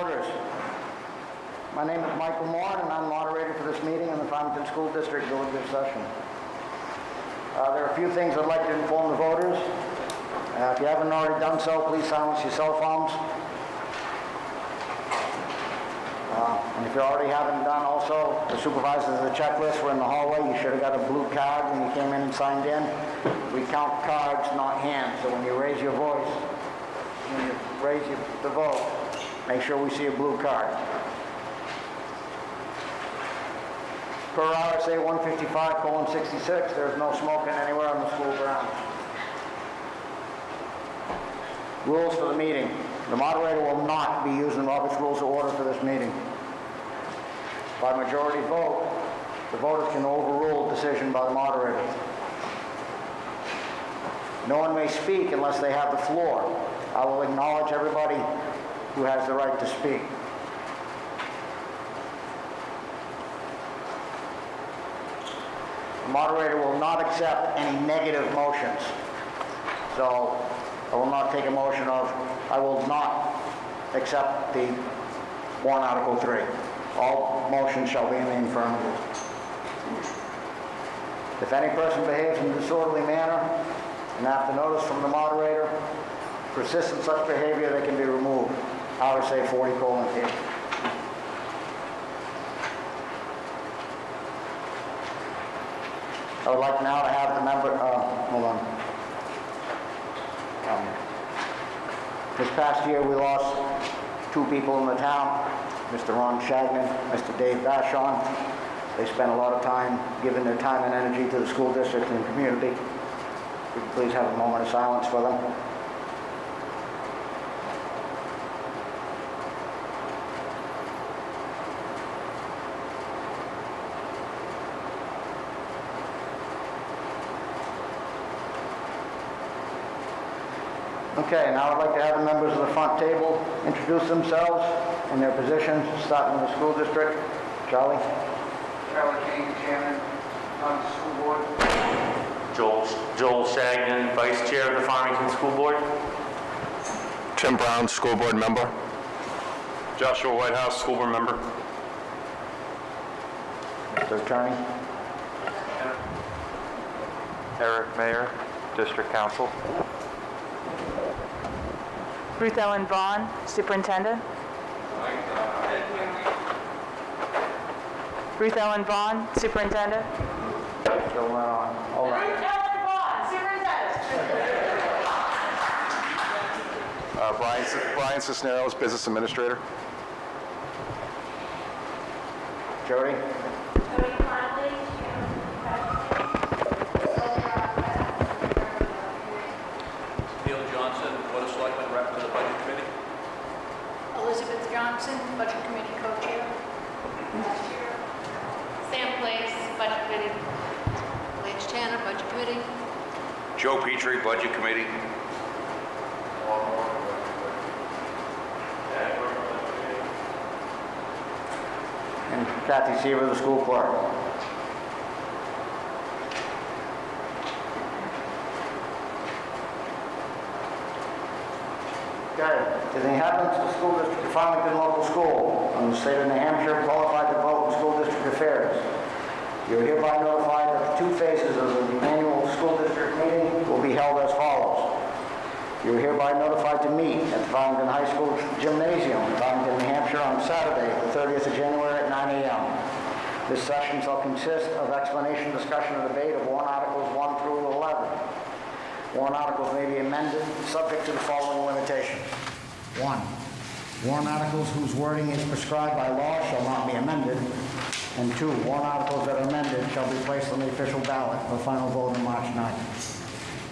voters. My name is Michael Moore, and I'm moderator for this meeting in the Farmington School District deliberative session. There are a few things I'd like to inform the voters. If you haven't already done so, please silence your cell phones. And if you already haven't done also, the supervisors of the checklist were in the hallway. You should have got a blue card when you came in and signed in. We count cards, not hands, so when you raise your voice, when you raise the vote, make sure we see a blue card. Per RSA 155:66, there's no smoking anywhere on the school grounds. Rules for the meeting. The moderator will not be using Robert's Rules of Order for this meeting. By majority vote, the voters can overrule a decision by the moderator. No one may speak unless they have the floor. I will acknowledge everybody who has the right to speak. The moderator will not accept any negative motions. So I will not take a motion of, I will not accept the warrant Article 3. All motions shall be in the affirmative. If any person behaves in a disorderly manner and after notice from the moderator persists in such behavior, they can be removed. RSA 40:8. I would like now to have the member, hold on. This past year we lost two people in the town, Mr. Ron Shagnon, Mr. Dave Vashon. They spent a lot of time giving their time and energy to the school district and community. Would you please have a moment of silence for them? Okay, now I'd like to have the members of the front table introduce themselves and their positions, starting with the school district. Charlie? Charlie King, Chairman of the School Board. Joel Shagnon, Vice Chair of the Farmington School Board. Tim Brown, School Board Member. Joshua Whitehouse, School Board Member. Mr. Attorney? Eric Mayer, District Council. Ruth Ellen Vaughn, Superintendent. Ruth Ellen Vaughn, Superintendent. Still not on. Hold on. Ruth Ellen Vaughn, Superintendent. Brian Cisneros, Business Administrator. Jody? Johnson, Budget Committee Co-Chair. Sam Place, Budget Committee. Lance Tanner, Budget Committee. Joe Petrie, Budget Committee. And Kathy Seaver, the school clerk. Okay. To the inhabitants of the school district of Farmington Local School in the state of New Hampshire qualified to vote in school district affairs, you are hereby notified that the two phases of the annual school district meeting will be held as follows. You are hereby notified to meet at the Farmington High School Gymnasium, Farmington, New Hampshire on Saturday, the 30th of January at 9 a.m. This session shall consist of explanation, discussion, and debate of warrant articles 1 through 11. Warrant articles may be amended subject to the following limitations. 1. Warrant articles whose wording is prescribed by law shall not be amended. And 2. Warrant articles that are amended shall be placed on the official ballot for final vote on March 9th.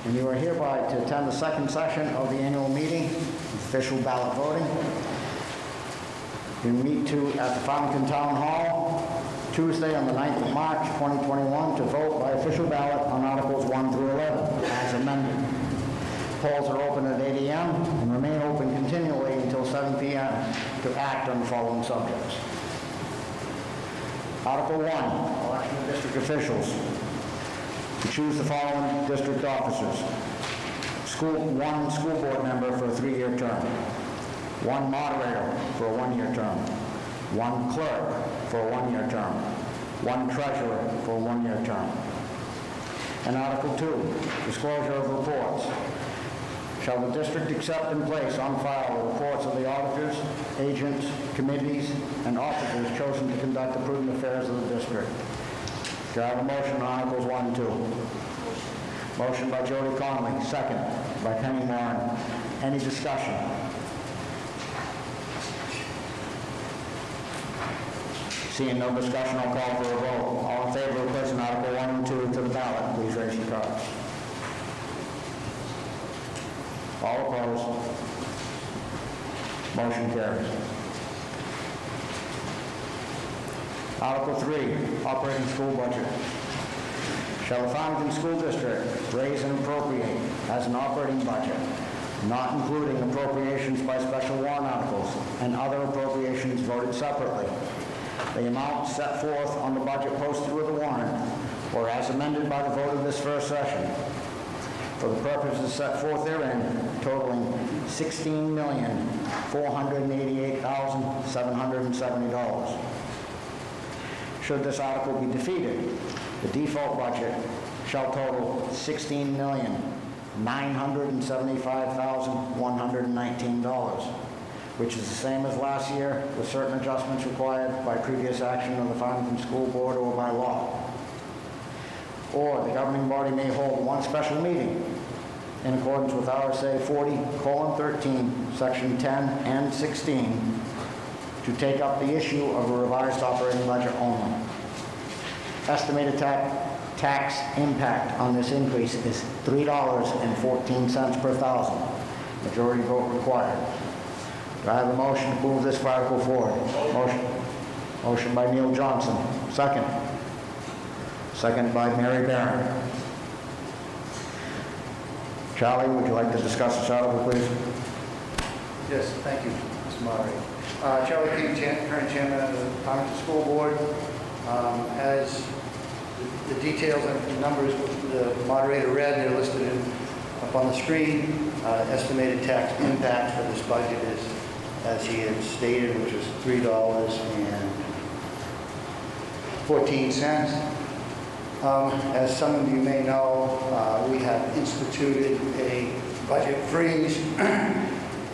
And you are hereby to attend the second session of the annual meeting, official ballot voting. You meet at the Farmington Town Hall Tuesday on the 9th of March 2021 to vote by official ballot on Articles 1 through 11 as amended. Polls are open at 8 a.m. and remain open continually until 7 p.m. to act on the following subjects. Article 1, election of district officials. To choose the following district officers. One school board member for a 3-year term. one moderator for a one-year term, one clerk for a one-year term, one treasurer for a one-year term. And Article 2, disclosure of reports. Shall the district accept and place on file the reports of the auditors, agents, committees, and officers chosen to conduct the prudent affairs of the district? Do I have a motion on Articles 1 and 2? Motion by Jody Conley, second by Penny Moran. Any discussion? Seeing no discussion, I'll call for a vote. All in favor of placing Article 1 and 2 to the ballot, please raise your cards. All opposed? Motion carries. Article 3, operating school budget. Shall the Farmington School District raise and appropriate as an operating budget, not including appropriations by special warrant articles and other appropriations voted separately, the amount set forth on the budget posted with the warrant, or as amended by the vote of this first session, for the purposes set forth therein, totaling $16,488,770. Should this article be defeated, the default budget shall total $16,975,119, which is the same as last year, with certain adjustments required by previous action of the Farmington School Board or by law. Or the governing body may hold one special meeting in accordance with RSA 40:13, Section 10 and 16, to take up the issue of a revised operating budget only. Estimated tax impact on this increase is $3.14 per thousand. Majority vote required. Do I have a motion to move this for Article 4? Motion by Neil Johnson. Second. Second by Mary Barron. Charlie, would you like to discuss this article, please? Yes, thank you, Mr. Moderator. Charlie King, current chairman of the Farmington School Board. As the details and the numbers the moderator read, they're listed up on the screen. Estimated tax impact for this budget is, as he had stated, which is $3.14. As some of you may know, we have instituted a budget freeze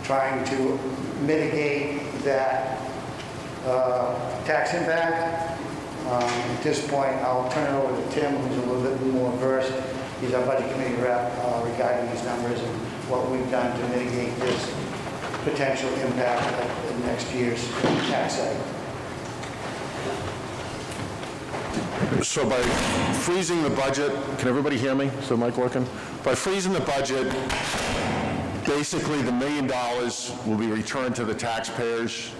trying to mitigate that tax impact. At this point, I'll turn it over to Tim, who's a little bit more versed. He's our budget committee rep regarding these numbers and what we've done to mitigate this potential impact of next year's tax cycle. So by freezing the budget, can everybody hear me? Is the mic working? By freezing the budget, basically the $1 million will be returned to the taxpayers.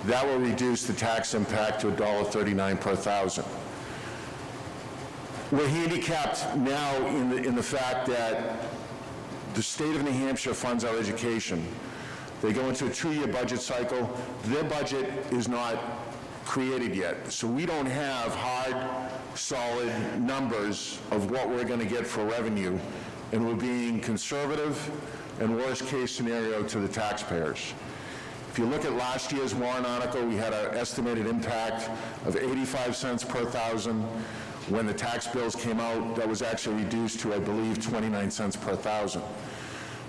That will reduce the tax impact to $1.39 per thousand. We're handicapped now in the fact that the state of New Hampshire funds our education. They go into a 2-year budget cycle. Their budget is not created yet, so we don't have hard, solid numbers of what we're going to get for revenue, and we're being conservative and worst case scenario to the taxpayers. If you look at last year's warrant article, we had an estimated impact of 85 cents per thousand. When the tax bills came out, that was actually reduced to, I believe, 29 cents per thousand.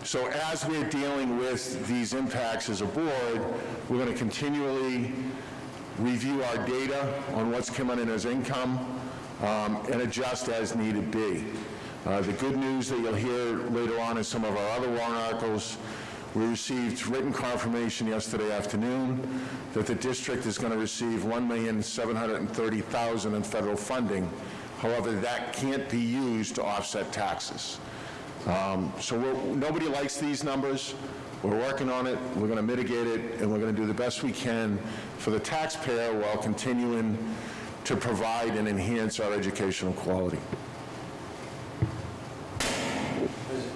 So as we're dealing with these impacts as a board, we're going to continually review our data on what's coming in as income and adjust as needed be. The good news that you'll hear later on in some of our other warrant articles, we received written confirmation yesterday afternoon that the district is going to receive $1,730,000 in federal funding. However, that can't be used to offset taxes. So nobody likes these numbers. We're working on it, we're going to mitigate it, and we're going to do the best we can for the taxpayer while continuing to provide and enhance our educational quality.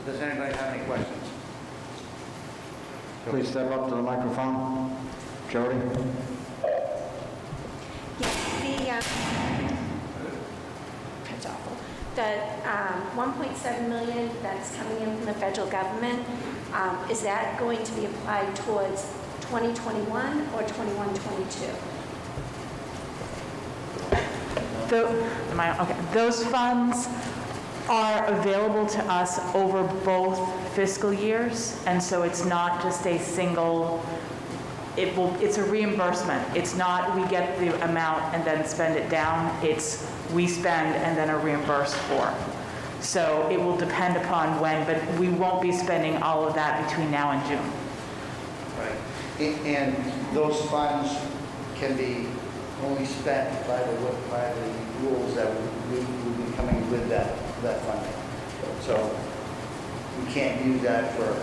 Does anybody have any questions? Please step up to the microphone. Jody? That's awful. The $1.7 million that's coming in from the federal government, is that going to be applied towards 2021 or 21-22? Those funds are available to us over both fiscal years, and so it's not just a single, it's a reimbursement. It's not we get the amount and then spend it down. It's we spend and then are reimbursed for. So it will depend upon when, but we won't be spending all of that between now and June. Right. And those funds can be only spent by the rules that will be coming with that funding. So we can't use that for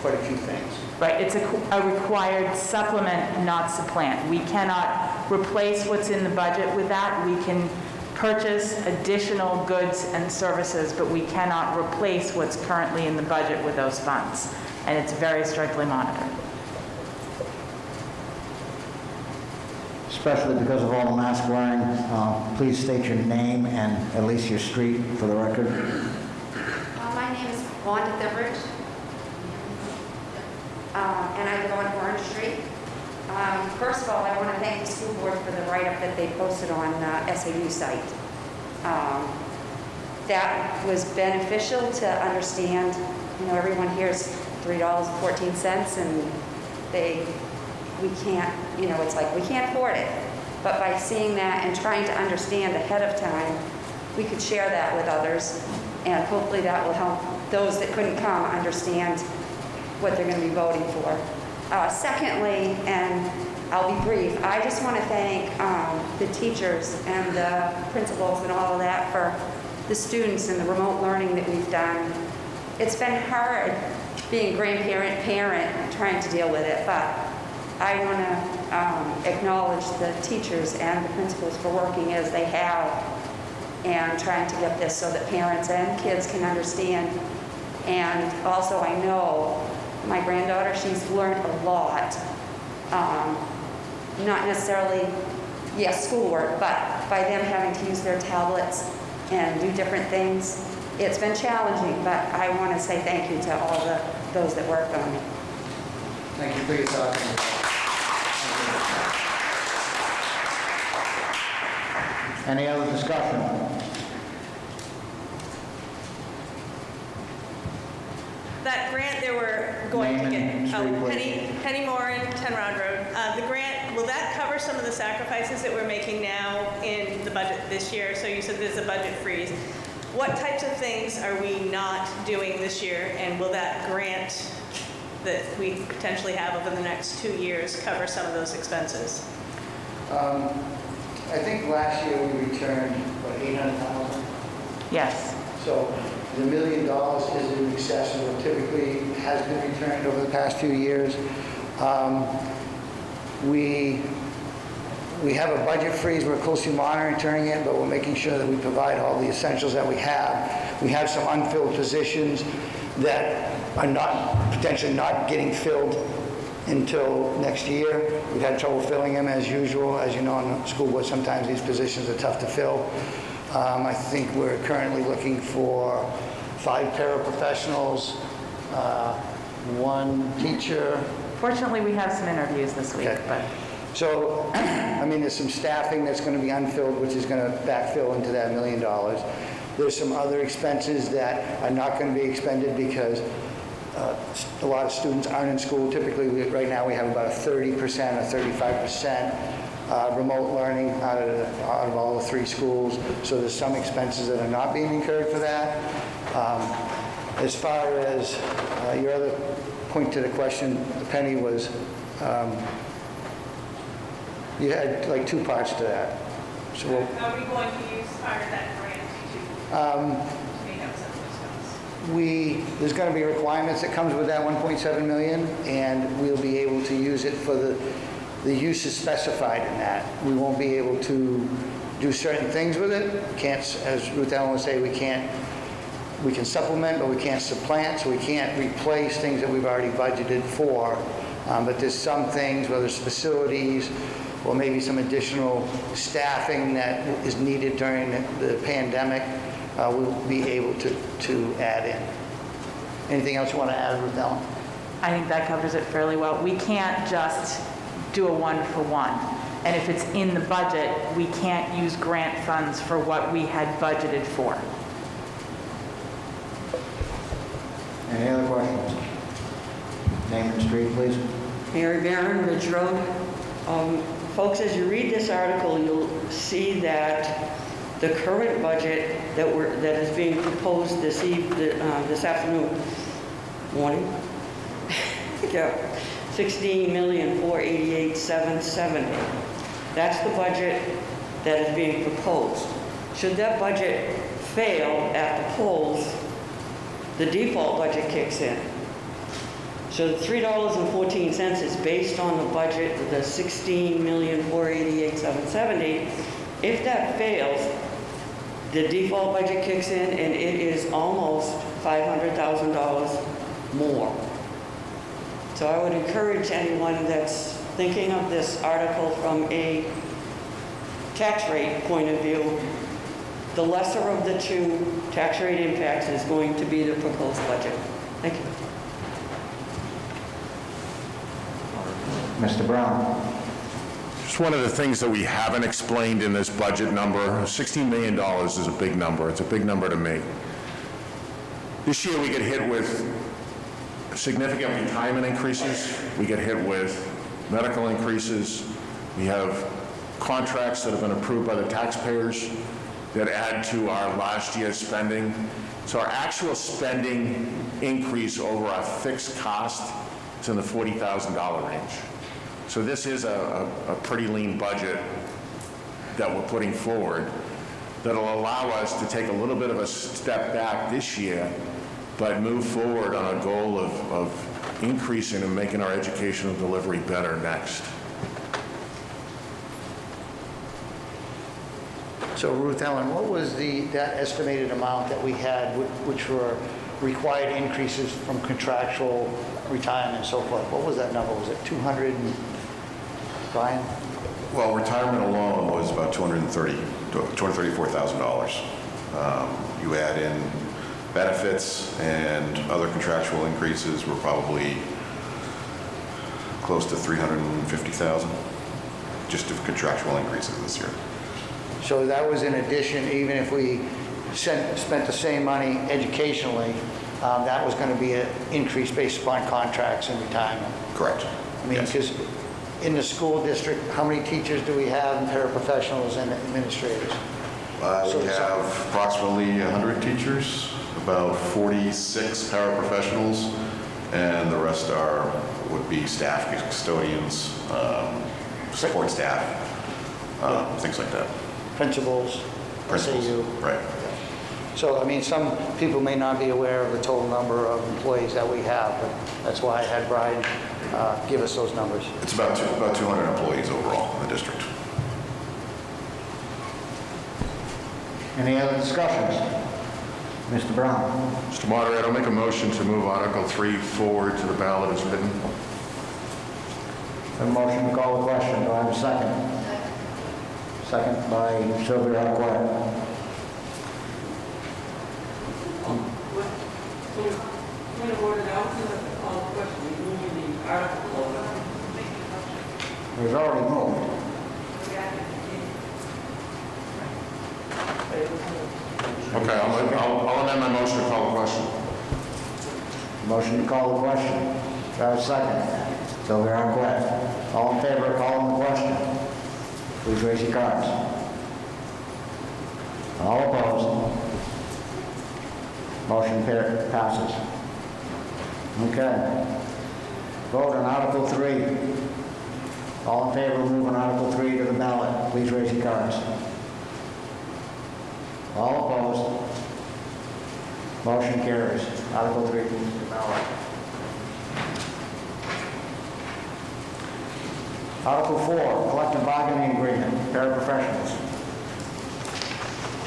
quite a few things. Right, it's a required supplement, not supplant. We cannot replace what's in the budget with that. We can purchase additional goods and services, but we cannot replace what's currently in the budget with those funds. And it's very strictly monitored. Especially because of all the mask wearing, please state your name and at least your street for the record. My name is Wanda Thimbridge, and I live on Orange Street. First of all, I want to thank the school board for the write-up that they posted on SAU site. That was beneficial to understand, everyone hears $3.14 and we can't, it's like we can't afford it. But by seeing that and trying to understand ahead of time, we could share that with others, and hopefully that will help those that couldn't come understand what they're going to be voting for. Secondly, and I'll be brief, I just want to thank the teachers and the principals and all of that for the students and the remote learning that we've done. It's been hard being grandparent, parent, trying to deal with it, but I want to acknowledge the teachers and the principals for working as they have and trying to get this so that parents and kids can understand. And also I know my granddaughter, she's learned a lot. Not necessarily, yes, schoolwork, but by them having to use their tablets and do different things. It's been challenging, but I want to say thank you to all those that worked on it. Thank you for your thoughts. Any other discussion? That grant they were going to Name get, and street, please. Penny Moran, 10 Round Road. The grant, will that cover some of the sacrifices that we're making now in the budget this year? So you said there's a budget freeze. What types of things are we not doing this year, and will that grant that we potentially have over the next 2 years cover some of those expenses? I think last year we returned, $800,000? Yes. So the $1 million is in excess of what typically has been returned over the past few years. We have a budget freeze. We're closely monitoring it, but we're making sure that we provide all the essentials that we have. We have some unfilled positions that are potentially not getting filled until next year. We've had trouble filling them as usual. As you know, on the school board, sometimes these positions are tough to fill. I think we're currently looking for 5 paraprofessionals, 1 teacher. Fortunately, we have some interviews this week, Okay. but So, there's some staffing that's going to be unfilled, which is going to backfill into that $1 million. There's some other expenses that are not going to be expended because a lot of students aren't in school. Typically, right now we have about a 30% or 35% remote learning out of all the 3 schools. So there's some expenses that are not being incurred for that. As far as your other point to the question, Penny, was you had like 2 parts to that. So Are we going to use part of that grant to make up some of those costs? there's going to be requirements that comes with that 1.7 million, and we'll be able to use it for the uses specified in that. We won't be able to do certain things with it. Can't, as Ruth Ellen would say, we can supplement, but we can't supplant, so we can't replace things that we've already budgeted for. But there's some things, whether it's facilities or maybe some additional staffing that is needed during the pandemic, we'll be able to add in. Anything else you want to add, Ruth Ellen? I think that covers it fairly well. We can't just do a one-for-one. And if it's in the budget, we can't use grant funds for what we had budgeted for. Any other questions? Name and street, please. Mary Barron, Ridge Road. Folks, as you read this article, you'll see that the current budget that is being proposed this afternoon, morning, yeah, $16,488,770. That's the budget that is being proposed. Should that budget fail at the polls, the default budget kicks in. So the $3.14 is based on the budget, the $16,488,770. If that fails, the default budget kicks in and it is almost $500,000 more. So I would encourage anyone that's thinking of this article from a tax rate point of view, the lesser of the two tax rate impacts is going to be the proposed budget. Thank you. Mr. Brown. Just one of the things that we haven't explained in this budget number, $16 million is a big number. It's a big number to me. This year we get hit with significant retirement increases. We get hit with medical increases. We have contracts that have been approved by the taxpayers that add to our last year's spending. So our actual spending increase over our fixed cost is in the $40,000 range. So this is a pretty lean budget that we're putting forward that'll allow us to take a little bit of a step back this year, but move forward on a goal of increasing and making our educational delivery better next. So Ruth Ellen, what was that estimated amount that we had, which were required increases from contractual retirement and so forth? What was that number? Was it 200 and, Brian? Well, retirement alone was about $234,000. You add in benefits and other contractual increases were probably close to $350,000, just of contractual increases this year. So that was in addition, even if we spent the same money educationally, that was going to be an increase based upon contracts and retirement. Correct. I mean, because in the school district, how many teachers do we have, and paraprofessionals and administrators? We have approximately 100 teachers, about 46 paraprofessionals, and the rest would be staff, custodians, support staff, things like that. Principals, SAU. Right. So, I mean, some people may not be aware of the total number of employees that we have, but that's why I had Brian give us those numbers. It's about 200 employees overall in the district. Any other discussions? Mr. Brown. Mr. Moderator, I'll make a motion to move Article 3 forward to the ballot as written. A motion to call the question. Do I have a second? Second by Sylvia Alquette. Point of order, now, call the question, moving the article over. It was already moved. Okay, I'll amend my motion to call the question. Motion to call the question. Do I have a second? Sylvia Alquette. All in favor of calling the question? Please raise your cards. All opposed? Motion passes. Okay. Vote on Article 3. All in favor of moving Article 3 to the ballot, please raise your cards. All opposed? Motion carries. Article 3 moves to the ballot. Article 4, collective bargaining agreement, paraprofessionals.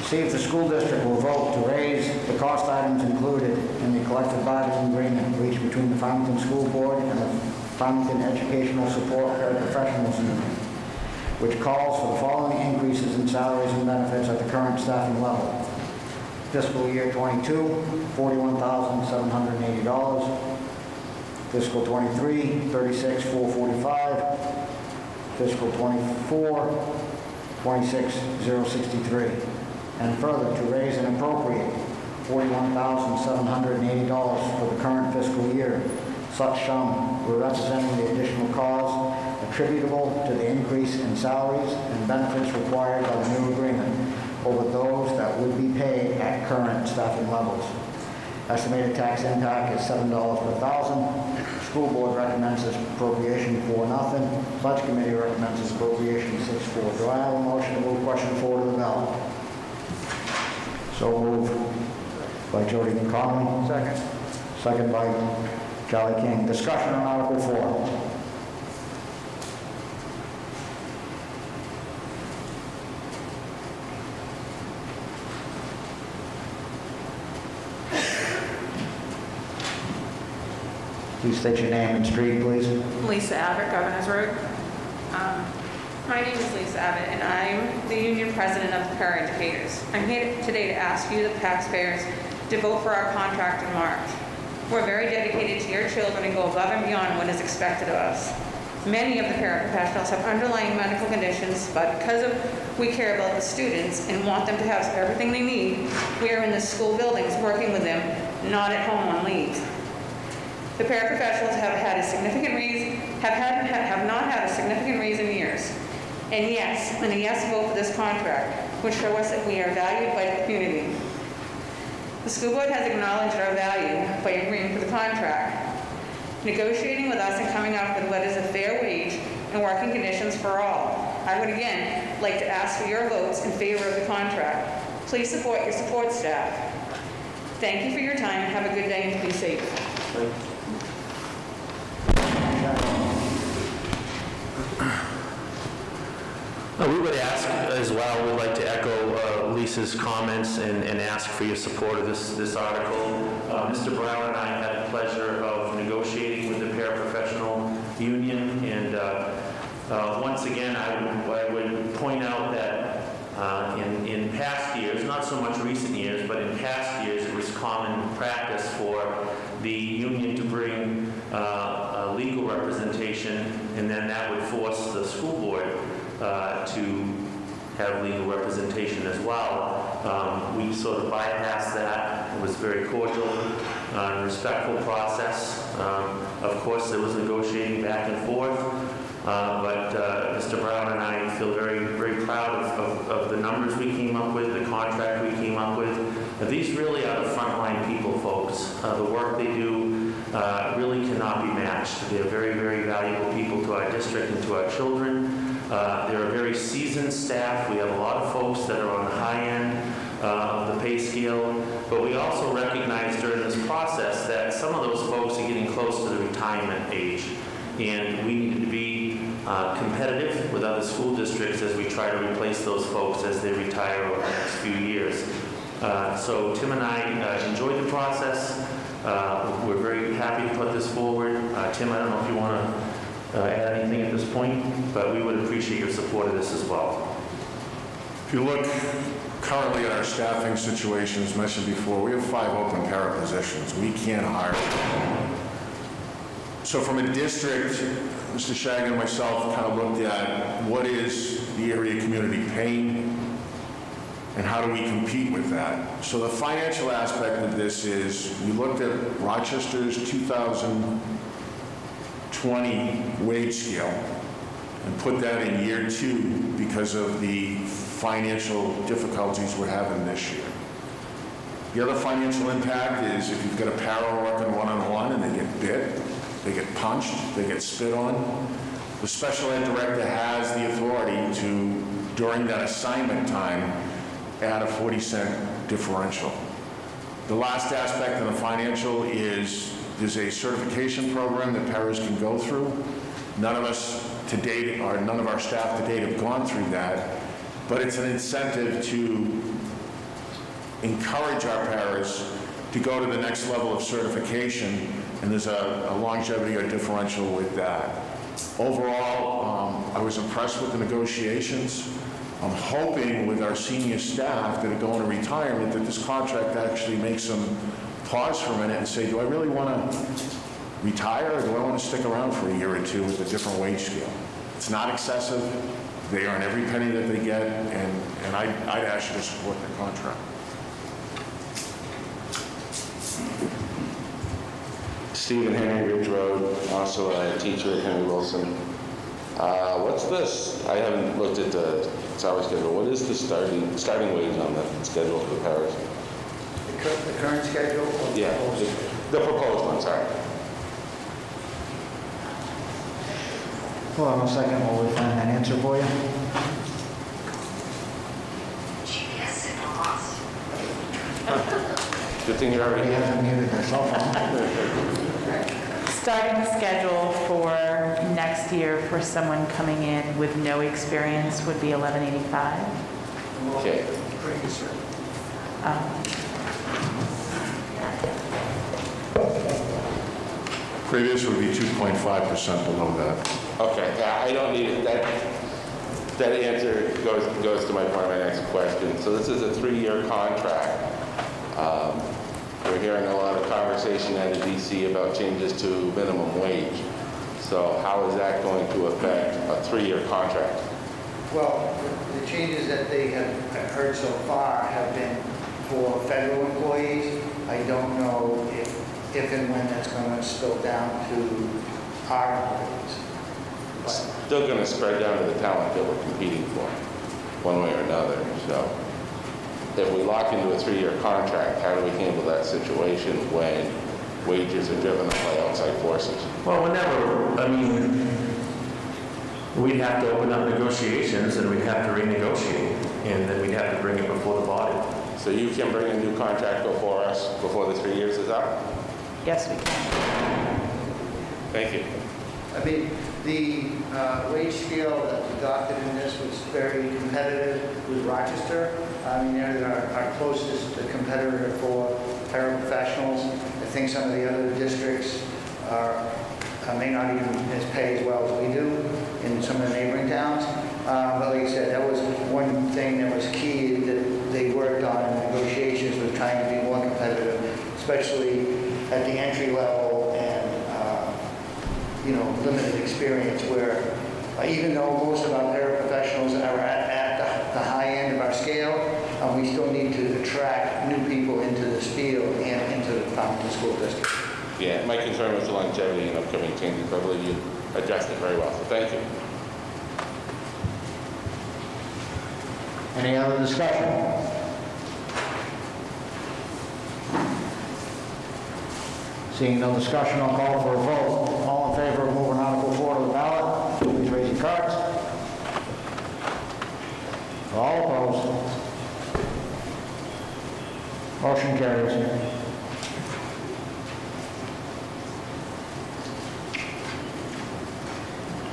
See if the school district will vote to raise the cost items included in the collective bargaining agreement reached between the Farmington School Board and the Farmington Educational Support Paraprofessionals Union, which calls for the following increases in salaries and benefits at the current staffing level. Fiscal year '22, $41,780. Fiscal 23, 36,445. Fiscal 24, 26,063. And further, to raise and appropriate $41,780 for the current fiscal year. Such sum were representing the additional costs attributable to the increase in salaries and benefits required by the new agreement over those that would be paid at current staffing levels. Estimated tax impact is $7 per thousand. School board recommends this appropriation 4-0. Budget committee recommends this appropriation 6-4. Do I have a motion to move question 4 to the ballot? So moved by Jody Conley. Second. Second by Charlie King. Discussion on Article 4. Please state your name and street, please. Lisa Abbott, Governor's Road. My name is Lisa Abbott, and I'm the union president of the paraeducators. I'm here today to ask you, the taxpayers, to vote for our contract in March. We're very dedicated to your children and go above and beyond what is expected of us. Many of the paraprofessionals have underlying medical conditions, but because we care about the students and want them to have everything they need, we are in the school buildings working with them, not at home on leave. The paraprofessionals have not had a significant raise in years. And a yes vote for this contract would show us that we are valued by the community. The school board has acknowledged our value by agreeing for the contract, negotiating with us and coming up with what is a fair wage and working conditions for all. I would again like to ask for your votes in favor of the contract. Please support your support staff. Thank you for your time and have a good day and be safe. We would ask as well, we'd like to echo Lisa's comments and ask for your support of this article. Mr. Brown and I had the pleasure of negotiating with the paraprofessional union, and once again, I would point out that in past years, not so much recent years, but in past years, it was common practice for the union to bring legal representation, and then that would force the school board to have legal representation as well. We sort of bypassed that. It was a very cordial and respectful process. Of course, there was negotiating back and forth, but Mr. Brown and I feel very, very proud of the numbers we came up with, the contract we came up with. These really are the frontline people, folks. The work they do really cannot be matched. They're very, very valuable people to our district and to our children. They're a very seasoned staff. We have a lot of folks that are on the high end of the pay scale, but we also recognize during this process that some of those folks are getting close to the retirement age, and we need to be competitive with other school districts as we try to replace those folks as they retire over the next few years. So Tim and I enjoyed the process. We're very happy to put this forward. Tim, I don't know if you want to add anything at this point, but we would appreciate your support of this as well. If you look currently at our staffing situation, as mentioned before, we have 5 open para positions. We can't hire. So from a district, Mr. Shagnon and myself kind of looked at what is the area community paying and how do we compete with that. So the financial aspect of this is we looked at Rochester's 2020 wage scale and put that in year 2 because of the financial difficulties we're having this year. The other financial impact is if you've got a para working one-on-one and they get bit, they get punched, they get spit on, the special ed director has the authority to, during that assignment time, add a 40-cent differential. The last aspect of the financial is there's a certification program that paras can go through. None of us to date, or none of our staff to date have gone through that, but it's an incentive to encourage our paras to go to the next level of certification, and there's a longevity or differential with that. Overall, I was impressed with the negotiations. I'm hoping with our senior staff that are going to retirement that this contract actually makes them pause for a minute and say, do I really want to retire, or do I want to stick around for a year or two with a different wage scale? It's not excessive. They earn every penny that they get, and I'd ask you to support their contract. Stephen Henry Ridge Road, also a teacher at Henry Wilson. What's this? I haven't looked at the salary schedule. What is the starting wage on the schedule for Paris? The current schedule? Or Yeah, the proposed one, sorry. Hold on a second while we find that answer for you. Good thing you're already He here. hasn't muted their cell phone. Starting schedule for next year for someone coming in with no experience would be $11.85. Okay. Previous would be 2.5% below that. Okay, yeah, I don't need it. That answer goes to my part of my next question. So this is a 3-year contract. We're hearing a lot of conversation out of DC about changes to minimum wage. So how is that going to affect a 3-year contract? Well, the changes that they have heard so far have been for federal employees. I don't know if and when that's going to spill down to our employees. It's still going to spread down to the talent that we're competing for, one way or another. So if we lock into a 3-year contract, how do we handle that situation when wages are driven up by outside forces? Well, we'd have to open up negotiations and we'd have to renegotiate, and then we'd have to bring it before the body. So you can bring a new contract before us before the 3 years is up? Yes, we can. Thank you. I mean, the wage scale that's adopted in this was very competitive with Rochester. I mean, they're our closest competitor for paraprofessionals. I think some of the other districts may not even pay as well as we do in some of the neighboring towns. But like I said, that was one thing that was key that they worked on in negotiations, was trying to be more competitive, especially at the entry level and limited experience, where even though most of our paraprofessionals are at the high end of our scale, we still need to attract new people into this field and into the Farmington School District. Yeah, my concern was the longevity and upcoming changes. I believe you addressed it very well, so thank you. Any other discussion? Seeing no discussion, I'll call for a vote. All in favor of moving Article 4 to the ballot, please raise your cards. All opposed? Motion carries.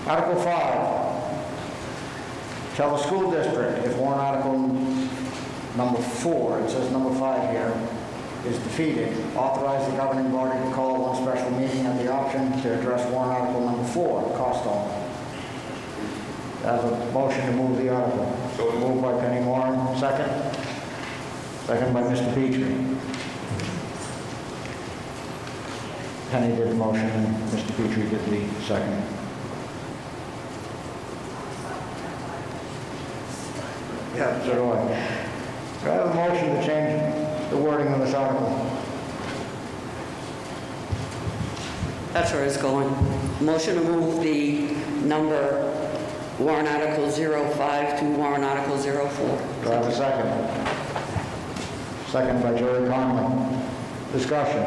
Article 5. Shall the school district, if warrant article number 4, it says number 5 here, is defeated, authorize the governing body to call one special meeting at the option to address warrant article number 4, cost only. As a motion to move the article. So moved by Penny Moore, second. Second by Mr. Petrie. Penny did the motion and Mr. Petrie did the second. Yeah, so do I. Do I have a motion to change the wording of this article? That's where it's going. Motion to move the number warrant article 05 to warrant article 04. Do I have a second? Second by Jerry Conley. Discussion.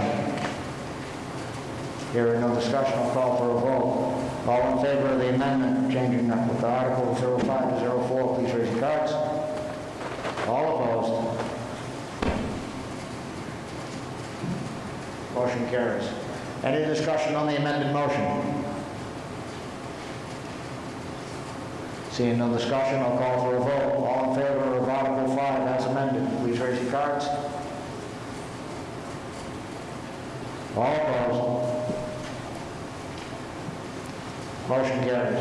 Hearing no discussion, I'll call for a vote. All in favor of the amendment changing the article 05 to 04, please raise your cards. All opposed? Motion carries. Any discussion on the amended motion? Seeing no discussion, I'll call for a vote. All in favor of Article 5 as amended, please raise your cards. All opposed? Motion carries.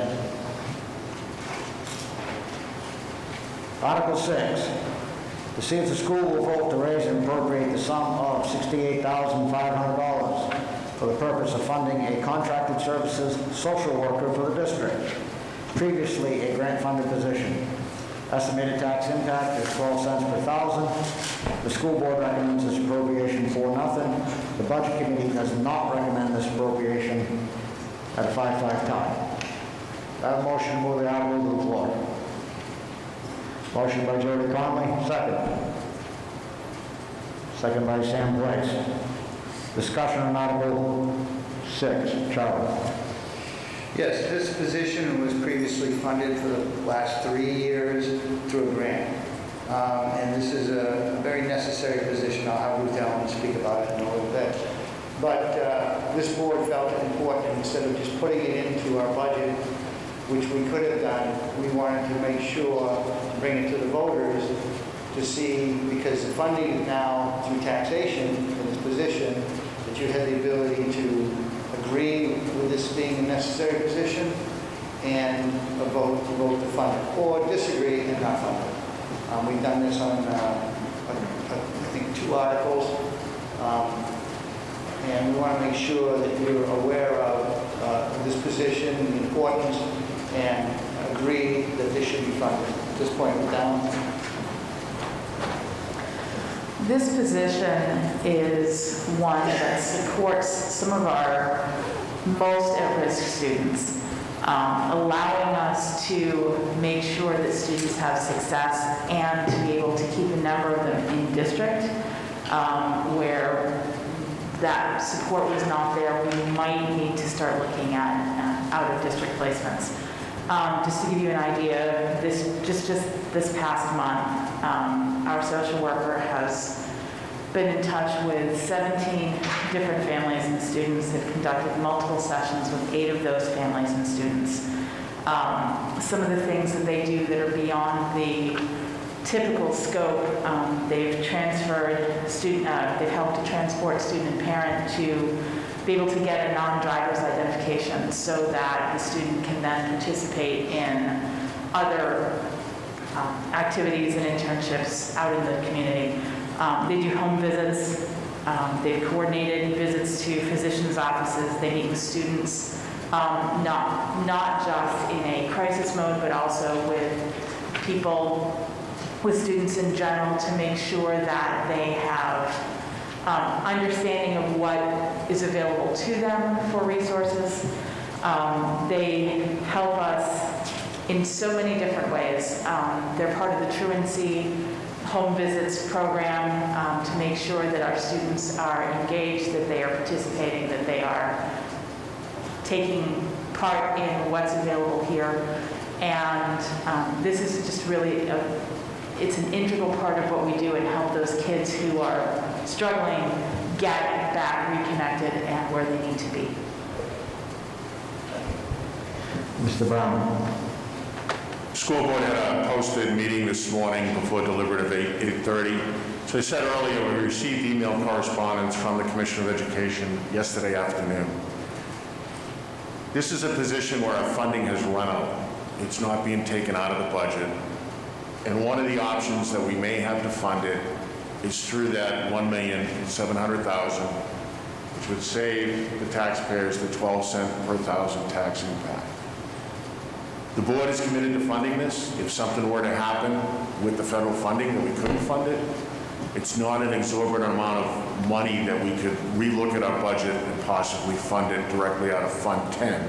Article 6, to see if the school will vote to raise and appropriate the sum of $68,500 for the purpose of funding a contracted services social worker for the district, previously a grant-funded position. Estimated tax impact is 12 cents per thousand. The school board recommends this appropriation for nothing. The budget committee does not recommend this appropriation at a 5-5 tie. I have a motion to move the article to the floor. Motion by Jody Conley, second. Second by Sam Place. Discussion on Article 6. Charlie. Yes, this position was previously funded for the last 3 years through a grant. And this is a very necessary position. I'll have Ruth Allen speak about it in a little bit. But this board felt it important, instead of just putting it into our budget, which we could have done, we wanted to make sure to bring it to the voters to see, because the funding is now through taxation in this position, that you had the ability to agree with this being a necessary position and vote to fund it, or disagree and not fund it. We've done this on, I think, 2 articles, and we want to make sure that you're aware of this position, the importance, and agree that this should be funded. At this point, we're down. This position is one that supports some of our most at-risk students, allowing us to make sure that students have success and to be able to keep a number of them in district where that support was not there. We might need to start looking at out-of-district placements. Just to give you an idea, this past month, our social worker has been in touch with 17 different families and students, have conducted multiple sessions with 8 of those families and students. Some of the things that they do that are beyond the typical scope, they've helped to transport student and parent to be able to get a non-driver's identification so that the student can then participate in other activities and internships out in the community. They do home visits. They've coordinated visits to physicians' offices. They meet with students, not just in a crisis mode, but also with people, with students in general, to make sure that they have understanding of what is available to them for resources. They help us in so many different ways. They're part of the Truancy home visits program to make sure that our students are engaged, that they are participating, that they are taking part in what's available here. And this is just really it's an integral part of what we do and help those kids who are struggling get back reconnected and where they need to be. Mr. Brown. School board had a posted meeting this morning before deliberative 8:30. So I said earlier, we received email correspondence from the Commissioner of Education yesterday afternoon. This is a position where our funding has run out. It's not being taken out of the budget. And one of the options that we may have to fund it is through that $1,700,000, which would save the taxpayers the 12 cent per thousand tax impact. The board is committed to funding this. If something were to happen with the federal funding that we couldn't fund it, it's not an exorbitant amount of money that we could relook at our budget and possibly fund it directly out of Fund 10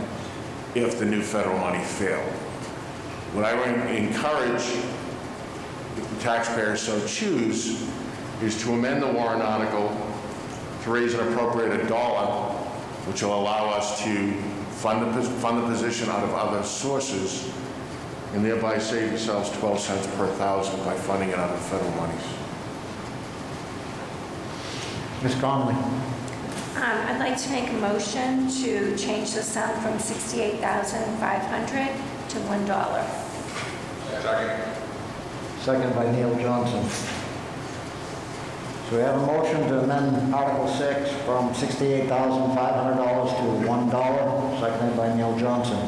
if the new federal money failed. What I would encourage, if the taxpayers so choose, is to amend the warrant article to raise and appropriate $1, which will allow us to fund the position out of other sources and thereby save yourselves 12 cents per thousand by funding it out of federal monies. Ms. Conley. I'd like to make a motion to change the sum from $68,500 to $1. Second by Neil Johnson. So we have a motion to amend Article 6 from $68,500 to $1, seconded by Neil Johnson.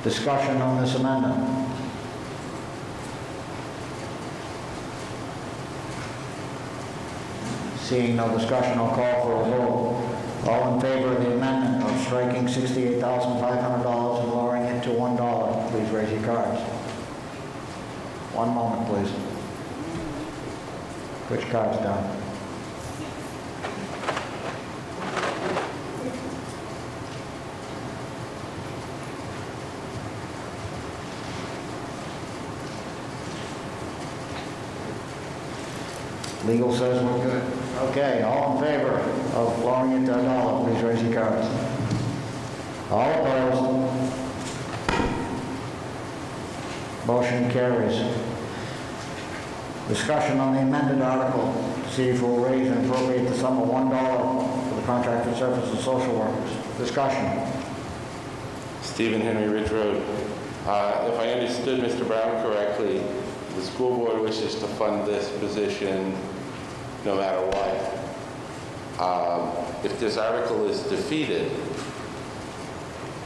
Discussion on this amendment. Seeing no discussion, I'll call for a vote. All in favor of the amendment of striking $68,500 and lowering it to $1, please raise your cards. One moment, please. Which card's done? Legal says we're good. Okay, all in favor of lowering it to $1, please raise your cards. All opposed? Motion carries. Discussion on the amended article, see if we'll raise and appropriate the sum of $1 for the contracted services of social workers. Discussion. Stephen Henry Ridge Road. If I understood Mr. Brown correctly, the school board wishes to fund this position no matter what. If this article is defeated,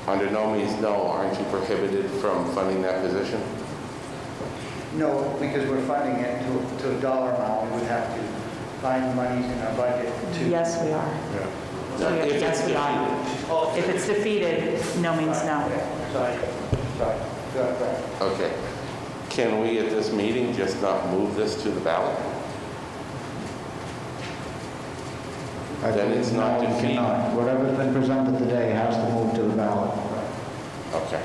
under no means no, aren't you prohibited from funding that position? No, because we're funding it to a dollar amount, we would have to find the monies in our budget to... Yes, we are. Yes, we are. If it's defeated, no means no. Sorry. Go ahead. Okay. Can we at this meeting just not move this to the ballot? Then it's not No, we defeated. cannot. Whatever's been presented today has to move to the ballot. Okay.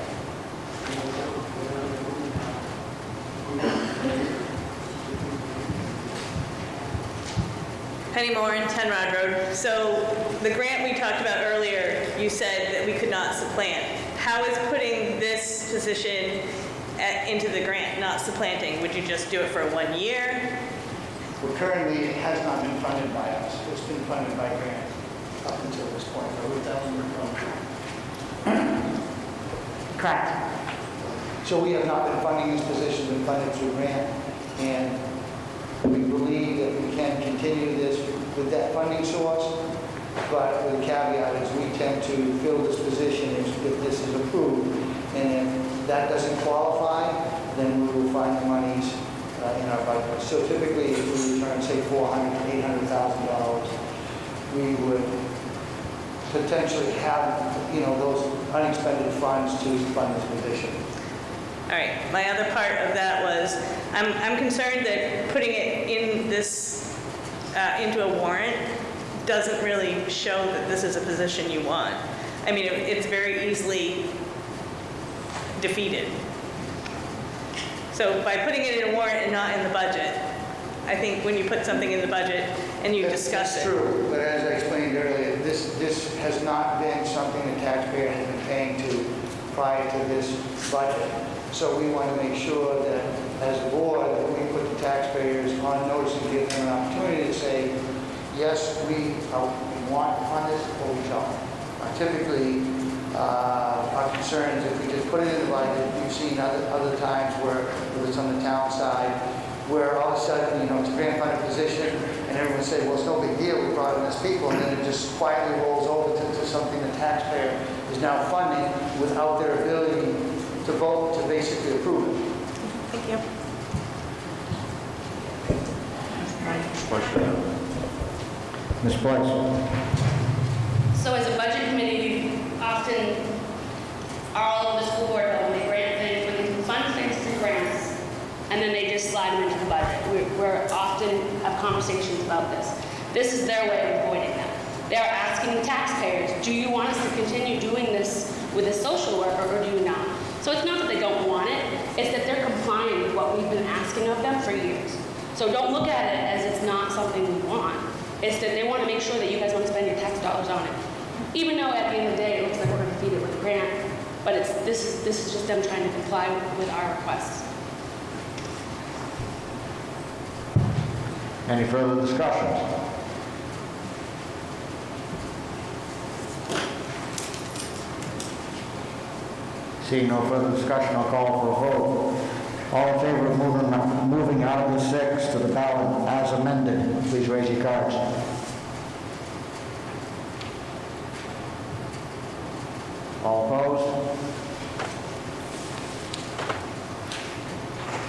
Penny Moran, 10 Rod Road. So the grant we talked about earlier, you said that we could not supplant. How is putting this position into the grant not supplanting? Would you just do it for 1 year? Well, currently, it has not been funded by us. It's been funded by grant up until this point. Correct. So we have not been funding this position, been funded through grant, and we believe that we can continue this with that funding source, but with the caveat is we tend to fill this position if this is approved, and if that doesn't qualify, then we will find the monies in our budget. So typically, if we return, say, $400,000 to $800,000, we would potentially have, those unexpended funds to fund this position. All right, my other part of that was, I'm concerned that putting it in this, into a warrant doesn't really show that this is a position you want. I mean, it's very easily defeated. So by putting it in a warrant and not in the budget, I think when you put something in the budget and you discuss it. That's true, but as I explained earlier, this has not been something the taxpayer has been paying to prior to this budget. So we want to make sure that as a board, that we put the taxpayers on notice and give them an opportunity to say, yes, we want to fund this, or we don't. Typically, our concern is if we just put it in the budget, we've seen other times where it's on the town side, where all of a sudden, it's a grant-funded position, and everyone say, well, it's no big deal, we brought in this people, and then it just quietly rolls over to something the taxpayer is now funding without their ability to vote to basically approve it. Thank you. Ms. Price? So as a budget committee, we often are all over the school board level, they grant things, when they fund things through grants, and then they just slide them into the budget. We're often have conversations about this. This is their way of avoiding that. They're asking the taxpayers, do you want us to continue doing this with a social worker or do you not? So it's not that they don't want it, it's that they're complying with what we've been asking of them for years. So don't look at it as it's not something we want. It's that they want to make sure that you guys want to spend your tax dollars on it. Even though at the end of the day, it looks like we're going to feed it with a grant, but this is just them trying to comply with our requests. Any further discussions? Seeing no further discussion, I'll call for a vote. All in favor of moving Article 6 to the ballot as amended, please raise your cards. All opposed?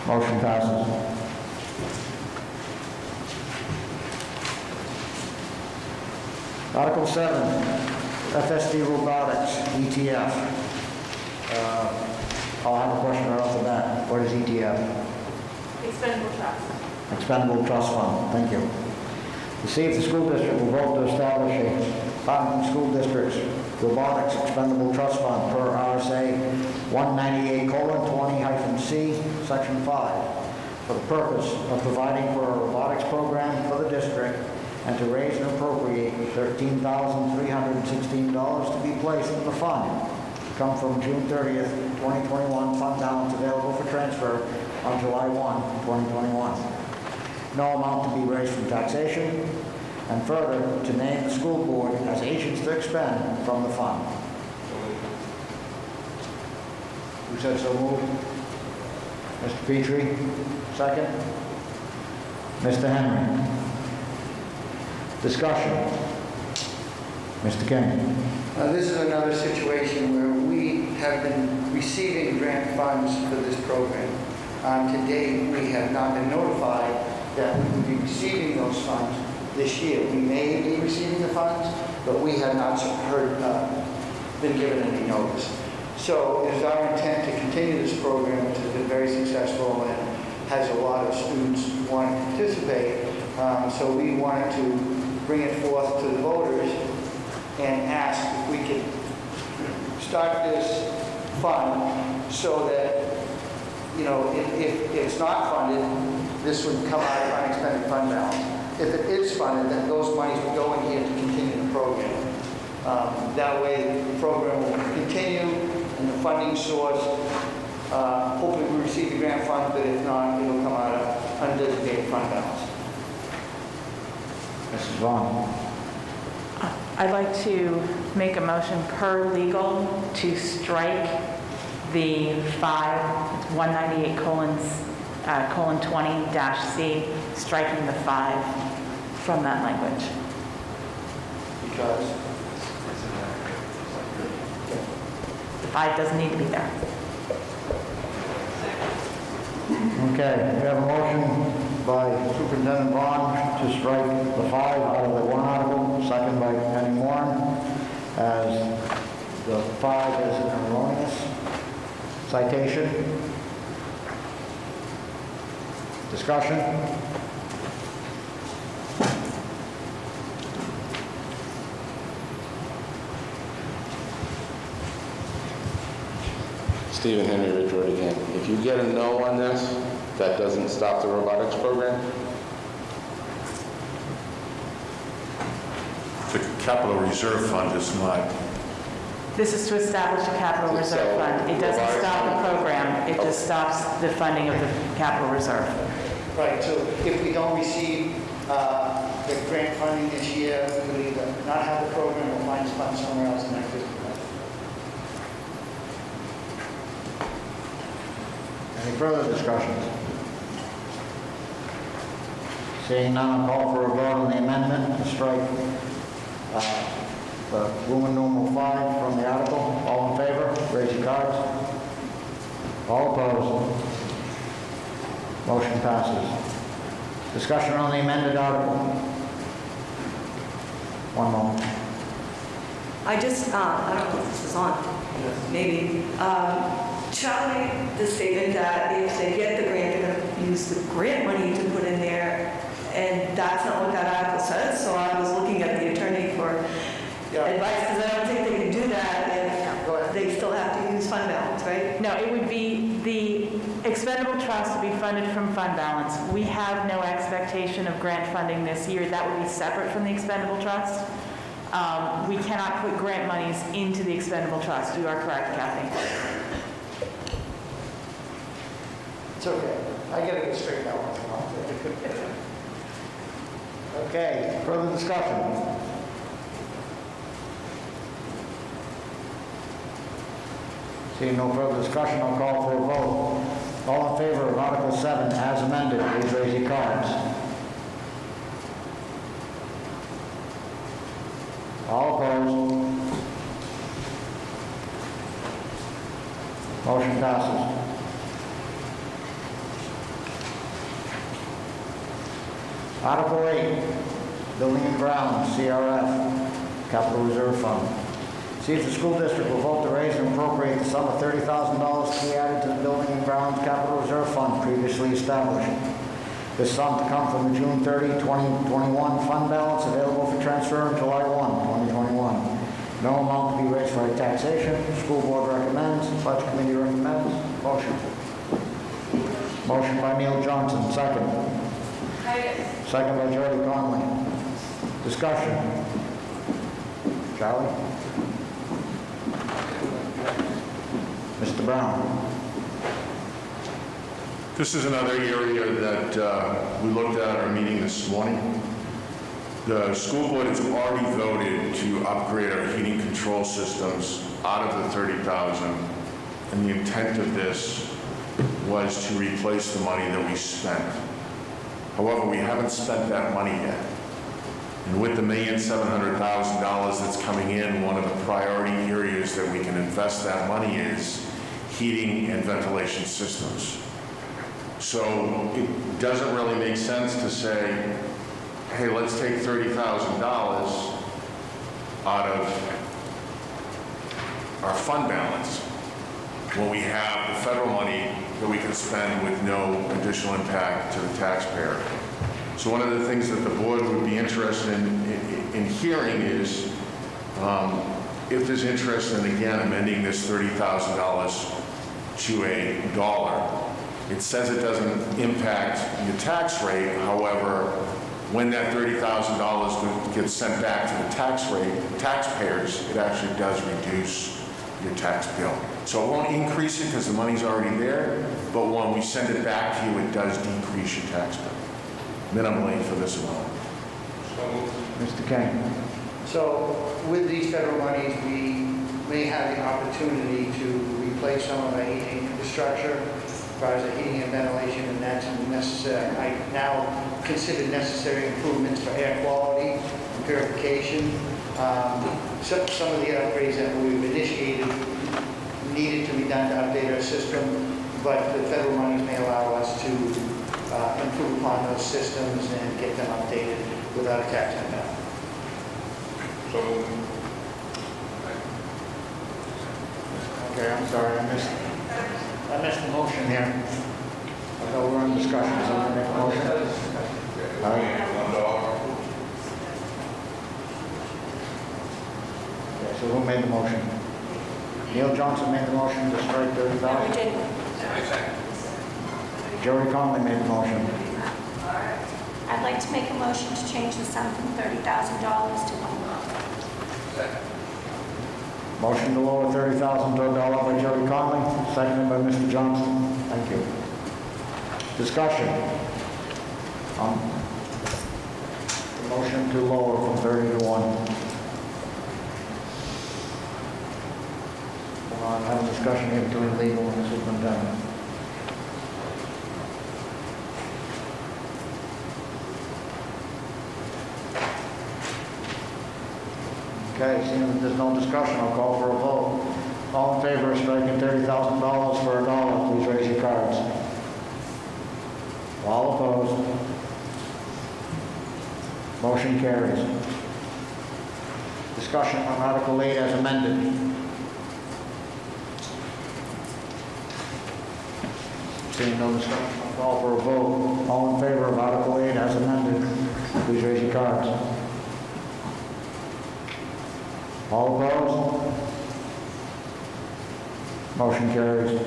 Motion passes. Article 7, FSD Robotics, ETF. I'll have a question right off the bat. What is ETF? Expendable trust. Expendable Trust Fund. Thank you. To see if the school district will vote to establish a Farmington School District's Robotics Expendable Trust Fund per RSA 198:20-C, Section 5, for the purpose of providing for a robotics program for the district and to raise and appropriate $13,316 to be placed in the fund, come from June 30th, 2021, fund balance available for transfer on July 1, 2021. No amount to be raised from taxation, and further, to name the school board as agents to expend from the fund. Who said so moved? Mr. Petrie, second. Mr. Henry. Discussion. Mr. King. This is another situation where we have been receiving grant funds for this program. To date, we have not been notified that we will be receiving those funds this year. We may be receiving the funds, but we have not been given any notice. So it is our intent to continue this program, which has been very successful and has a lot of students wanting to participate. So we wanted to bring it forth to the voters and ask if we could start this fund so that, you know, if it's not funded, this would come out of unexpended fund balance. If it is funded, then those monies would go in here to continue the program. That way, the program will continue and the funding source, hopefully we receive the grant fund, but if not, it'll come out of undesignated fund balance. Mrs. Vaughn. I'd like to make a motion per legal to strike the 198:20-C, striking the 5 from that language. Because The 5 doesn't need to be there. Okay, we have a motion by Superintendent Vaughn to strike the 5 out of the one article, second by Penny Warren, as the 5 is an erroneous citation. Discussion? Stephen Henry, Ridgewood again. If you get a no on this, that doesn't stop the robotics program? The capital reserve fund is not. This is to establish a capital reserve fund. It doesn't stop the program, it just stops the funding of the capital reserve. right, so if we don't receive the grant funding this year, we will either not have the program or find funds somewhere else in that fiscal year. Any further discussions? Seeing none, I'll call for a vote on the amendment to strike the Roman numeral 5 from the article. All in favor, raise your cards. All opposed? Motion passes. Discussion on the amended article. One moment. I don't know if this is on, maybe. Charlie just stated that if they get the grant, they're going to use the grant money to put in there, and that's not what that article says, so I was looking at the attorney for advice, because I don't think they can do that if they still have to use fund balance, right? No, it would be the expendable trust to be funded from fund balance. We have no expectation of grant funding this year. That would be separate from the expendable trust. We cannot put grant monies into the expendable trust. You are correct, Kathy. It's okay. I gotta get straightened out once in a while. Okay, further discussion? Seeing no further discussion, I'll call for a vote. All in favor of Article 7 as amended, please raise your cards. All opposed? Motion passes. Article 8, Building and Grounds, CRF. Capital Reserve Fund. See if the school district will vote to raise and appropriate the sum of $30,000 to be added to the Building and Grounds Capital Reserve Fund previously established. This sum to come from the June 30, 2021 fund balance available for transfer on July 1, 2021. No amount to be raised by taxation. School board recommends. Budget committee recommends. Motion. Motion by Neil Johnson. Second. Second by Jody Conley. Discussion. Charlie? Mr. Brown? This is another area that we looked at our meeting this morning. The school board has already voted to upgrade our heating control systems out of the $30,000, and the intent of this was to replace the money that we spent. However, we haven't spent that money yet. And with the $1,700,000 that's coming in, one of the priority areas that we can invest that money is heating and ventilation systems. So it doesn't really make sense to say, hey, let's take $30,000 out of our fund balance when we have the federal money that we can spend with no additional impact to the taxpayer. So one of the things that the board would be interested in hearing is if there's interest in, again, amending this $30,000 to $1. It says it doesn't impact your tax rate. However, when that $30,000 gets sent back to the taxpayers, it actually does reduce your tax bill. So it won't increase it because the money's already there, but when we send it back to you, it does decrease your tax bill, minimally for this amount. Mr. King? So with these federal monies, we may have the opportunity to replace some of our heating infrastructure, as far as the heating and ventilation, and that's necessary. I now consider necessary improvements for air quality and purification. Some of the upgrades that we've initiated needed to be done to update our system, but the federal monies may allow us to improve upon those systems and get them updated without a tax impact. Okay, I'm sorry, I missed the motion here. I thought we were in discussion. Someone make a motion? All right. Okay, so who made the motion? Neil Johnson made the motion to strike $30,000? No, we didn't. Jody Conley made the motion. I'd like to make a motion to change the sum from $30,000 to $1. Motion to lower $30,000 to $1 by Jody Conley, seconded by Mr. Johnson. Thank you. Discussion. The motion to lower from 30 to 1. I'm having a discussion here between legal and the superintendent. Okay, seeing that there's no discussion, I'll call for a vote. All in favor of striking $30,000 for $1, please raise your cards. All opposed? Motion carries. Discussion on Article 8 as amended. Seeing no discussion, I'll call for a vote. All in favor of Article 8 as amended, please raise your cards. All opposed? Motion carries.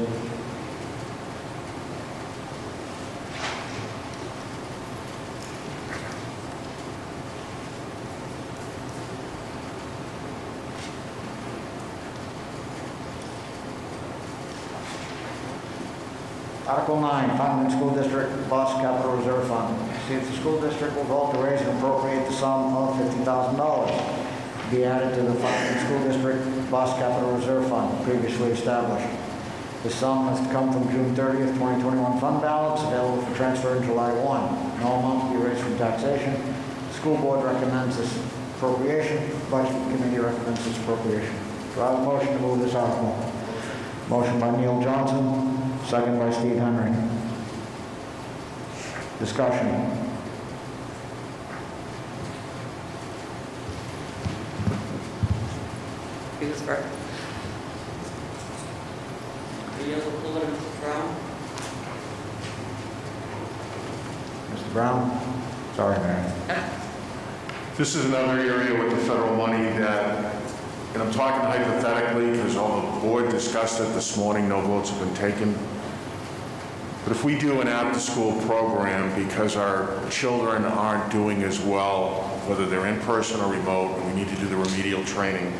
Article 9, Farmington School District Bus Capital Reserve Fund. See if the school district will vote to raise and appropriate the sum of $50,000 to be added to the Farmington School District Bus Capital Reserve Fund previously established. The sum has come from June 30th, 2021 fund balance available for transfer in July 1. No amount to be raised from taxation. The school board recommends this appropriation. Budget committee recommends this appropriation. Do I have a motion to move this article? Motion by Neil Johnson. Second by Steve Henry. Discussion. transfer. Mr. Brown? Sorry, Mary. This is another area with the federal money that, and I'm talking hypothetically because all the board discussed it this morning, no votes have been taken. But if we do an after-school program because our children aren't doing as well, whether they're in person or remote, and we need to do the remedial training,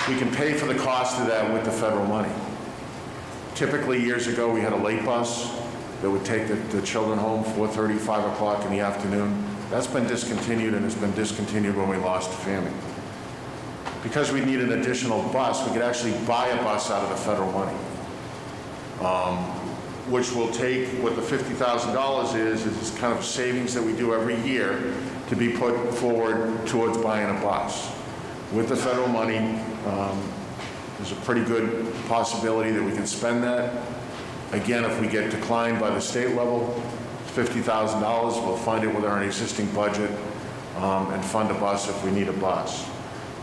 we can pay for the cost of that with the federal money. Typically, years ago, we had a late bus that would take the children home 4:30, 5 o'clock in the afternoon. That's been discontinued, and it's been discontinued when we lost Farmington. Because we need an additional bus, we could actually buy a bus out of the federal money, which will take what the $50,000 is kind of savings that we do every year to be put forward towards buying a bus. With the federal money, there's a pretty good possibility that we can spend that. Again, if we get declined by the state level, $50,000, we'll fund it with our existing budget and fund a bus if we need a bus.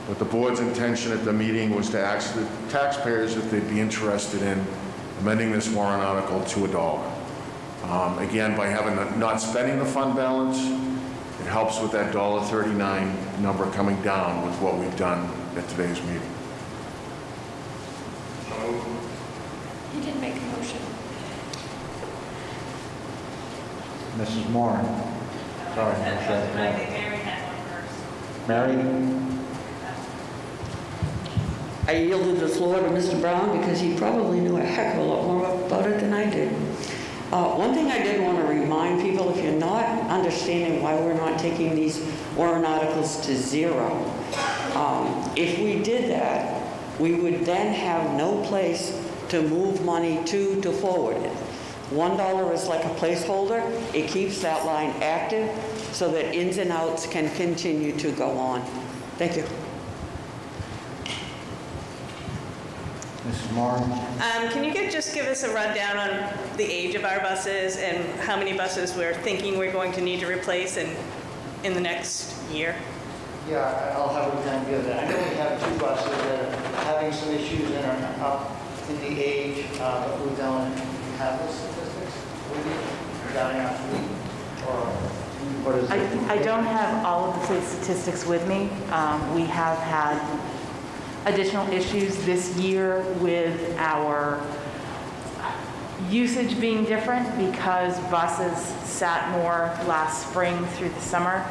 But the board's intention at the meeting was to ask the taxpayers if they'd be interested in amending this warrant article to $1. Again, by not spending the fund balance, it helps with that $1.39 number coming down with what we've done at today's meeting. You can make a motion. Mrs. Moore? Sorry, I think Mary had one first. Mary? I yielded the floor to Mr. Brown because he probably knew a heck of a lot more about it than I did. One thing I did want to remind people, if you're not understanding why we're not taking these warrant articles to zero, if we did that, we would then have no place to move money to forward it. $1 is like a placeholder. It keeps that line active so that ins and outs can continue to go on. Thank you. Mrs. Moore? Can you just give us a rundown on the age of our buses and how many buses we're thinking we're going to need to replace in the next year? Yeah, I'll have a time to give that. I know we have 2 buses that are having some issues and are up in the age, but we don't have those statistics with you regarding our fleet, or what is it? I don't have all of the fleet statistics with me. We have had additional issues this year with our usage being different because buses sat more last spring through the summer.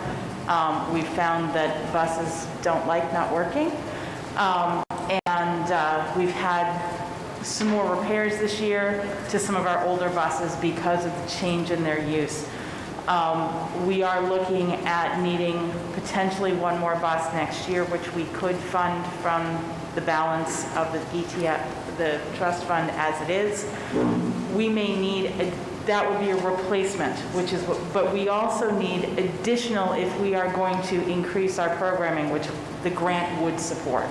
We found that buses don't like not working. And we've had some more repairs this year to some of our older buses because of the change in their use. We are looking at needing potentially 1 more bus next year, which we could fund from the balance of the ETF, the trust fund as it is. We may need, that would be a replacement, which is what, but we also need additional if we are going to increase our programming, which the grant would support.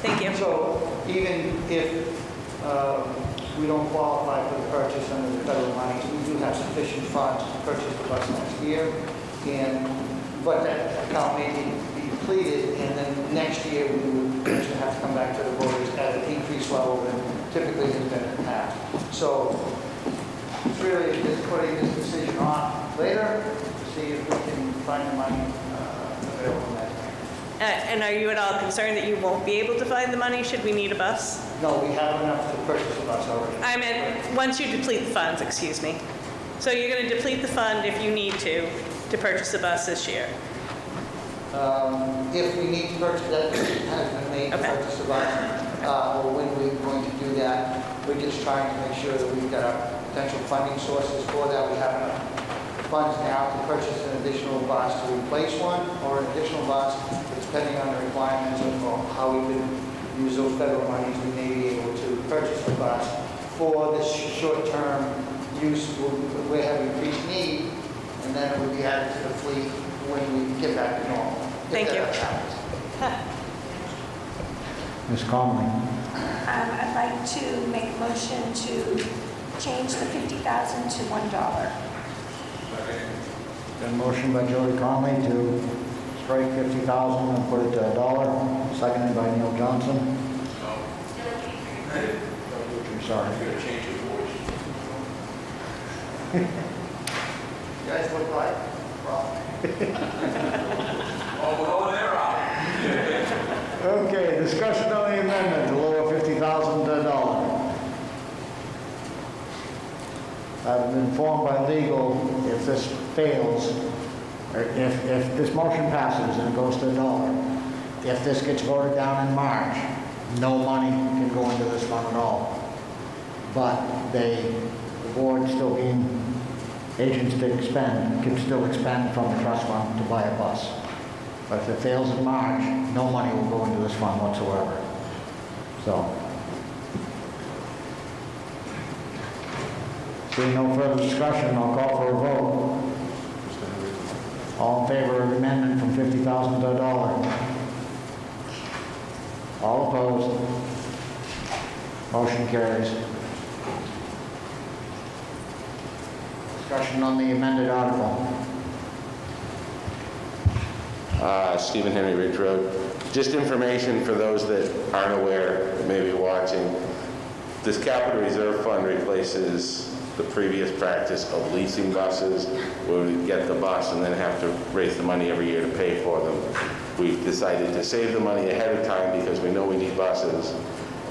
Thank you. So even if we don't qualify for the purchase under the federal money, we do have sufficient funds to purchase the bus next year. But that account may be depleted, and then next year we would potentially have to come back to the voters at an increased level than typically has been in the past. So it's really just putting this decision on later to see if we can find the money available in that. And are you at all concerned that you won't be able to find the money should we need a bus? No, we have enough to purchase a bus already. I meant, once you deplete the funds, excuse me. So you're going to deplete the fund if you need to purchase a bus this year? If we need to purchase that, decision has been made to purchase a bus, or when we're going to do that, we're just trying to make sure that we've got our potential funding sources for that. We have enough funds now to purchase an additional bus to replace one, or an additional bus, depending on the requirements of how we can use those federal monies, we may be able to purchase a bus for this short-term use where we have increased need, and then it would be added to the fleet when we get back to normal. Thank you. Ms. Conley? I'd like to make a motion to change the $50,000 to $1. Got a motion by Jody Conley to strike 50,000 and put it to $1, seconded by Neil Johnson. Sorry. You guys look like Okay, discussion on the amendment to lower $50,000. I've been informed by legal, if this fails, or if this motion passes and it goes to $1, if this gets voted down in March, no money can go into this fund at all. But the board still being agents to expend, can still expend from the trust fund to buy a bus. But if it fails in March, no money will go into this fund whatsoever. So, seeing no further discussion, I'll call for a vote. All in favor of the amendment from $50,000 to $1? All opposed? Motion carries. Discussion on the amended article. Stephen Henry Ridge Road. Just information for those that aren't aware, maybe watching. This capital reserve fund replaces the previous practice of leasing buses, where we get the bus and then have to raise the money every year to pay for them. We've decided to save the money ahead of time because we know we need buses.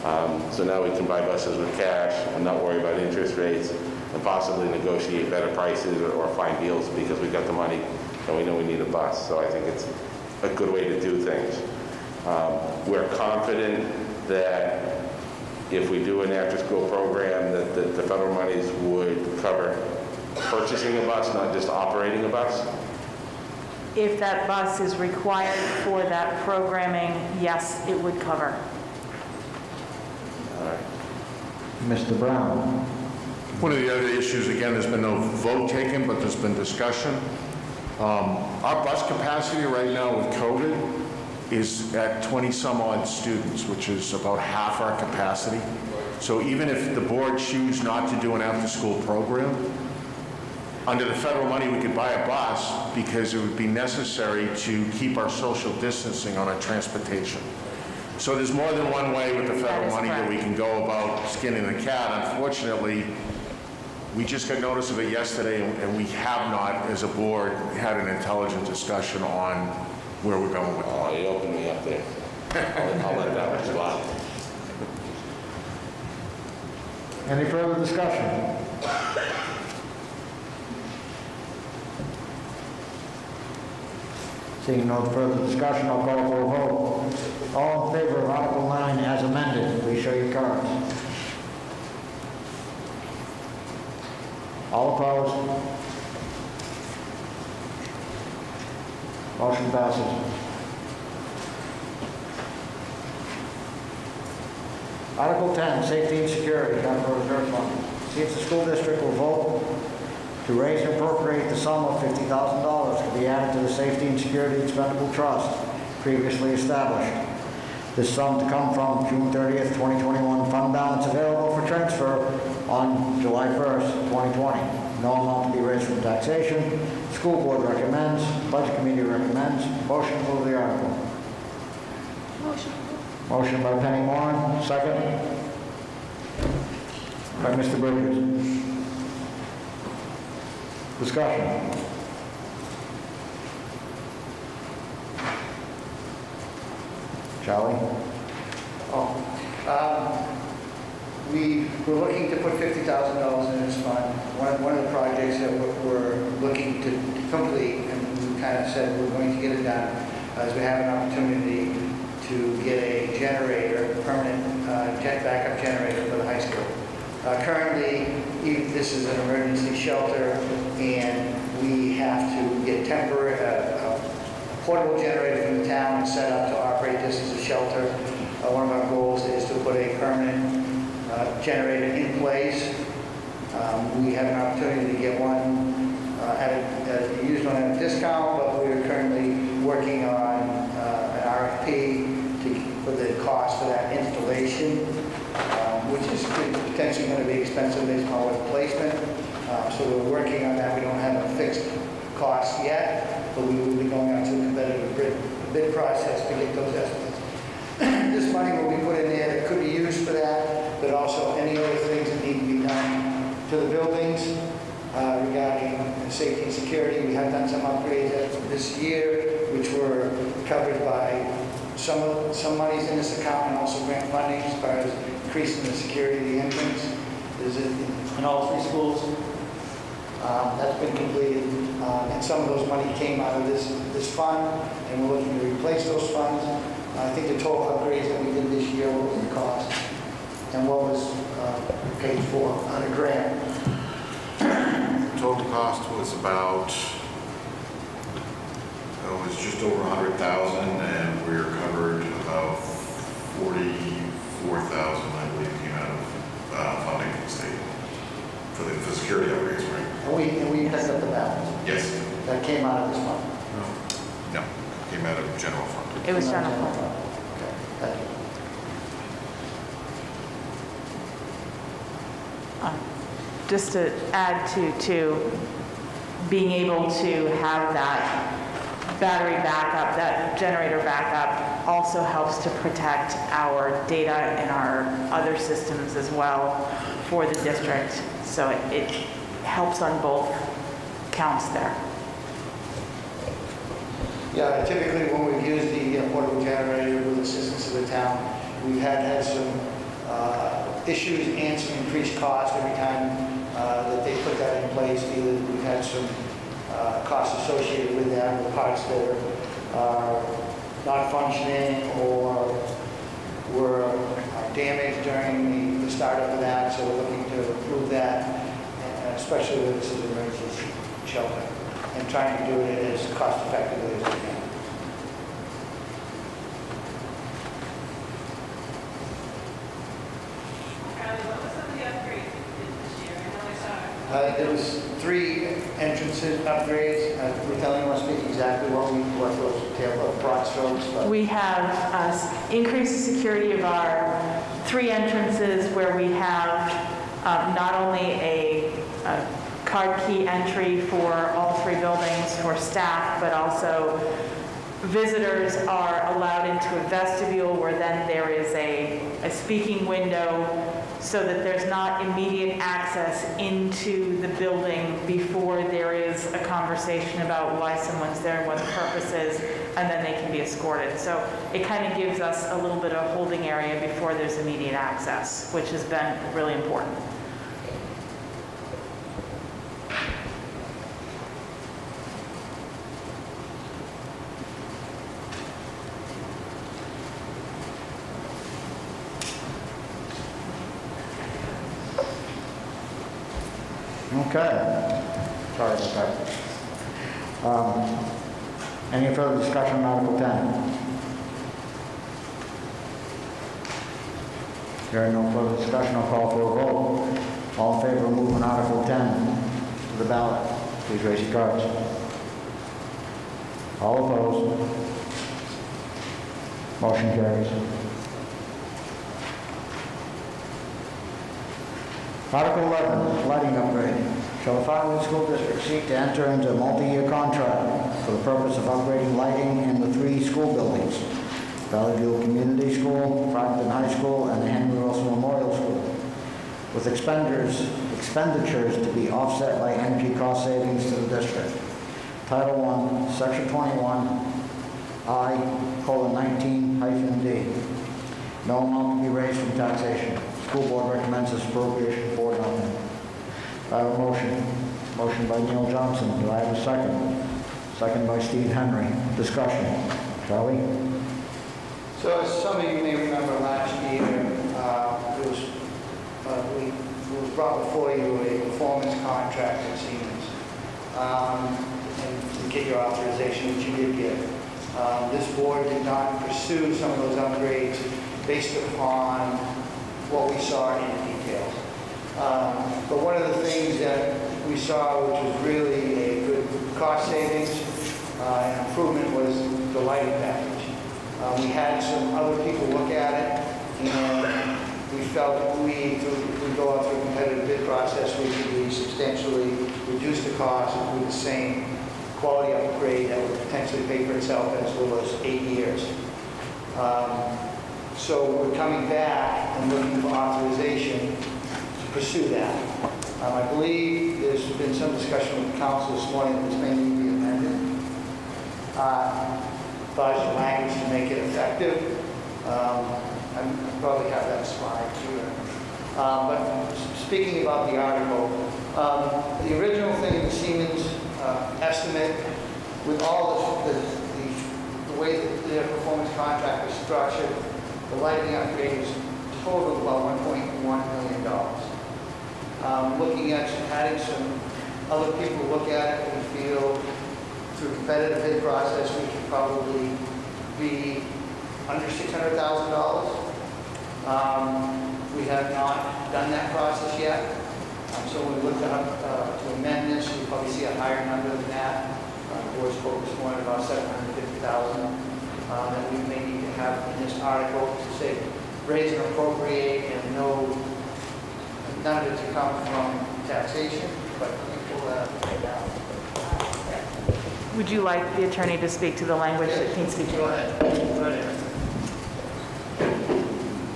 So now we can buy buses with cash and not worry about interest rates and possibly negotiate better prices or find deals because we've got the money and we know we need a bus. So I think it's a good way to do things. We're confident that if we do an after-school program, that the federal monies would cover purchasing a bus, not just operating a bus. If that bus is required for that programming, yes, it would cover. All right. Mr. Brown. One of the other issues, again, there's been no vote taken, but there's been discussion. Our bus capacity right now with COVID is at 20 some odd students, which is about half our capacity. So even if the board choose not to do an after-school program, under the federal money we could buy a bus because it would be necessary to keep our social distancing on our transportation. So there's more than one way with the federal money that we can go about skinning the cat. Unfortunately, we just got notice of it yesterday, and we have not, as a board, had an intelligent discussion on where we're going with it. Oh, you opened me up there. I'll let that one slide. Any further discussion? Seeing no further discussion, I'll call for a vote. All in favor of Article 9 as amended, please show your cards. All opposed? Motion passes. Article 10, Safety and Security, Capital Reserve Fund. See if the school district will vote to raise and appropriate the sum of $50,000 to be added to the Safety and Security Expendable Trust previously established. This sum to come from June 30th, 2021 fund balance available for transfer on July 1st, 2020. No amount to be raised from taxation. School board recommends. Budget committee recommends. Motion to move the article. Motion. Motion by Penny Moore, second. By Mr. Bridges. Discussion. Charlie? We were looking to put $50,000 in this fund. One of the projects that we're looking to complete, and we kind of said we're going to get it done, is we have an opportunity to get a generator, a permanent backup generator for the high school. Currently, this is an emergency shelter, and we have to get temporary, a portable generator from the town and set up to operate this as a shelter. One of our goals is to put a permanent generator in place. We have an opportunity to get one at a used one at a discount, but we are currently working on an RFP for the cost for that installation, which is potentially going to be expensive based on what placement. So we're working on that. We don't have a fixed cost yet, but we will be going out to a competitive bid process to get those estimates. This money will be put in there that could be used for that, but also any other things that need to be done to the buildings regarding safety and security. We have done some upgrades this year, which were covered by some monies in this account and also grant funding as far as increasing the security of the entrance. Is it in all three schools? That's been completed, and some of those money came out of this fund, and we're looking to replace those funds. I think the total upgrades that we did this year, what was the cost, and what was paid for on a grant. Total cost was about, it was just over 100,000, and we were covered about 44,000, I believe, came out of funding from the state for the security upgrades, right? And we picked up the balance. Yes. That came out of this fund. No, came out of general fund. It was general fund. Okay, thank you. Just to add to being able to have that battery backup, that generator backup also helps to protect our data and our other systems as well for the district. So it helps on both counts there. Yeah, typically when we've used the portable generator with assistance of the town, we've had some issues and some increased costs every time that they put that in place. Either we've had some costs associated with that, with parts that are not functioning or were damaged during the startup of that, so we're looking to improve that, and especially with this as an emergency shelter, and trying to do it as cost effectively as we can. What was some of the upgrades you did this year? I know I saw it. There was 3 entrances upgrades. We're telling you, I speak exactly what those broad strokes. But We have increased the security of our 3 entrances where we have not only a card key entry for all 3 buildings for staff, but also visitors are allowed into a vestibule where then there is a speaking window so that there's not immediate access into the building before there is a conversation about why someone's there and what the purpose is, and then they can be escorted. So it kind of gives us a little bit of holding area before there's immediate access, which has been really important. Okay. Sorry about that. Any further discussion on Article 10? Hearing no further discussion, I'll call for a vote. All in favor of moving Article 10 to the ballot, please raise your cards. All opposed? Motion carries. Article 11, lighting upgrade. Shall the Farmington School District seek to enter into a multi-year contract for the purpose of upgrading lighting in the 3 school buildings, Valley View Community School, Farmington High School, and the Henry Wilson Memorial School, with expenditures to be offset by energy cost savings to the district. Title 1, Section 21, I:19-D. No amount to be raised from taxation. School board recommends this appropriation for nothing. I have a motion. Motion by Neil Johnson. Do I have a second? Second by Steve Henry. Discussion. Charlie? So as some of you may remember last year, it was brought before you a performance contract at Siemens, and to get your authorization, which you did get. This board did not pursue some of those upgrades based upon what we saw in the details. But one of the things that we saw, which was really a good cost savings and improvement, was the lighting package. We had some other people look at it, and we felt that if we go out through a competitive bid process, we could be substantially reduce the cost and do the same quality upgrade that would potentially pay for itself in as little as 8 years. So we're coming back and looking for authorization to pursue that. I believe there's been some discussion with the council this morning that this may need to be amended. Budget language to make it effective. I probably have that slide here. But speaking about the article, the original thing in the Siemens estimate, with all the way that their performance contract is structured, the lighting upgrade is total about $1.1 million. Looking at having some other people look at it, we feel through competitive bid process, we could probably be under $600,000. We have not done that process yet. So when we look to amend this, we probably see a higher number than that. The board spoke this morning about $750,000 that we may need to have in this article to say raise and appropriate and none of it to come from taxation, but let me pull that up right now. Would you like the attorney to speak to the language that needs to be changed? Go ahead.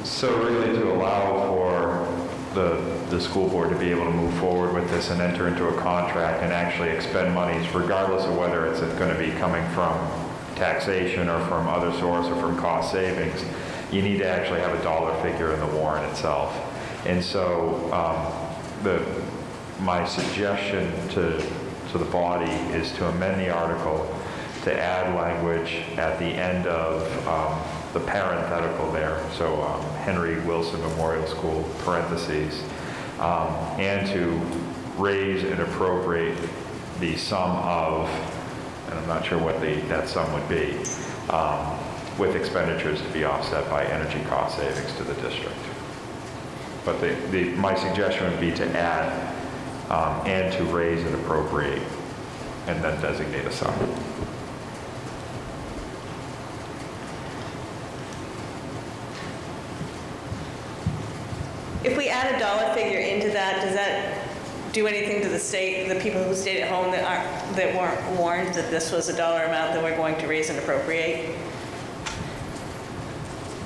So really to allow for the school board to be able to move forward with this and enter into a contract and actually expend monies regardless of whether it's going to be coming from taxation or from other source or from cost savings, you need to actually have a dollar figure in the warrant itself. And so my suggestion to the body is to amend the article to add language at the end of the parenthetical there, so Henry Wilson Memorial School, parentheses, and to raise and appropriate the sum of, and I'm not sure what that sum would be, with expenditures to be offset by energy cost savings to the district. But my suggestion would be to add and to raise and appropriate, and then designate a sum. If we add a dollar figure into that, does that do anything to the people who stayed at home that weren't warned that this was a dollar amount that we're going to raise and appropriate?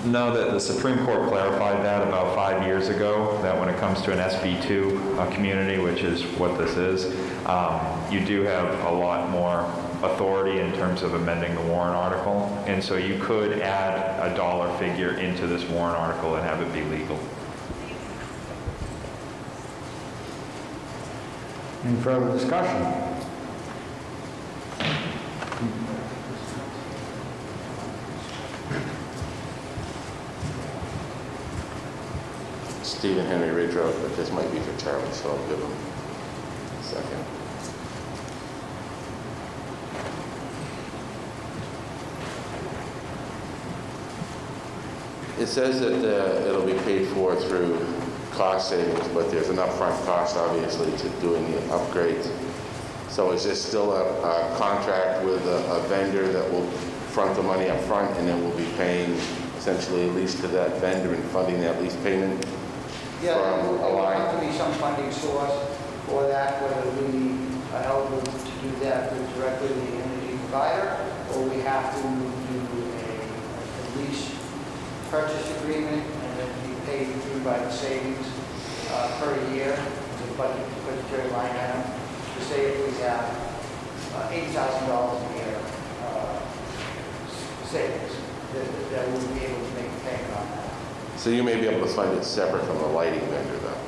No, the Supreme Court clarified that about 5 years ago, that when it comes to an SB2 community, which is what this is, you do have a lot more authority in terms of amending the warrant article. And so you could add a dollar figure into this warrant article and have it be legal. Any further discussion? Stephen Henry Ridge Road, but this might be for Charlie, so I'll give him a second. It says that it'll be paid for through cost savings, but there's an upfront cost, obviously, to doing the upgrades. So is this still a contract with a vendor that will front the money up front, and then we'll be paying essentially a lease to that vendor and funding that lease payment? Yeah, there will have to be some funding source for that, whether we are eligible to do that with directly the energy provider, or we have to do a lease purchase agreement and then be paid through by the savings per year, the budgetary line item. To say if we have $80,000 a year savings, that we'll be able to make a payment on that. So you may be able to fund it separate from the lighting vendor, though.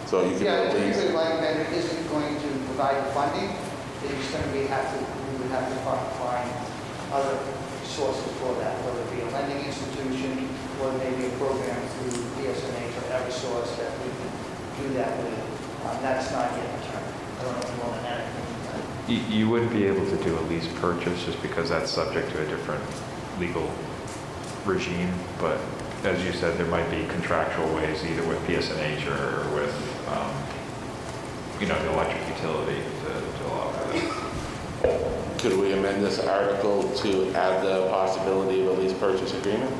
So you can Yeah, build if these. the lighting vendor isn't going to provide the funding, then it's going to be we would have to find other sources for that, whether it be a lending institution or maybe a program through PSNH or Eversource that we can do that with. That's not yet determined. I don't know if you want to add anything. You wouldn't be able to do a lease purchase just because that's subject to a different legal regime, but as you said, there might be contractual ways either with PSNH or with, the electric utility to allow for that. Could we amend this article to add the possibility of a lease purchase agreement?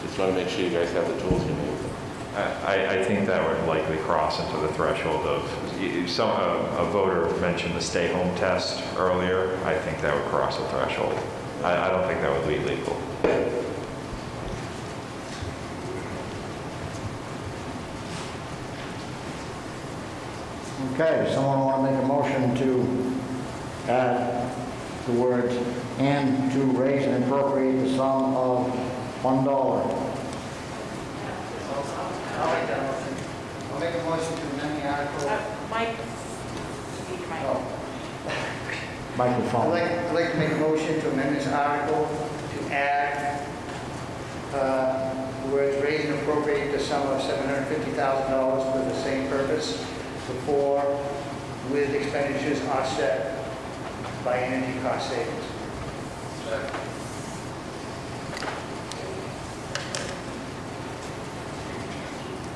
Just want to make sure you guys have the tools you need. I think that would likely cross into the threshold of, a voter mentioned the stay-home test earlier. I think that would cross the threshold. I don't think that would be legal. Okay, does someone want to make a motion to add the words, "and to raise and appropriate the sum of $1"? I'll make that motion. I'll make a motion to amend the article. Mike, speak, Mike. Oh. Microphone. I'd like to make a motion to amend this article to add the words raise and appropriate the sum of $750,000 for the same purpose before with expenditures offset by energy cost savings.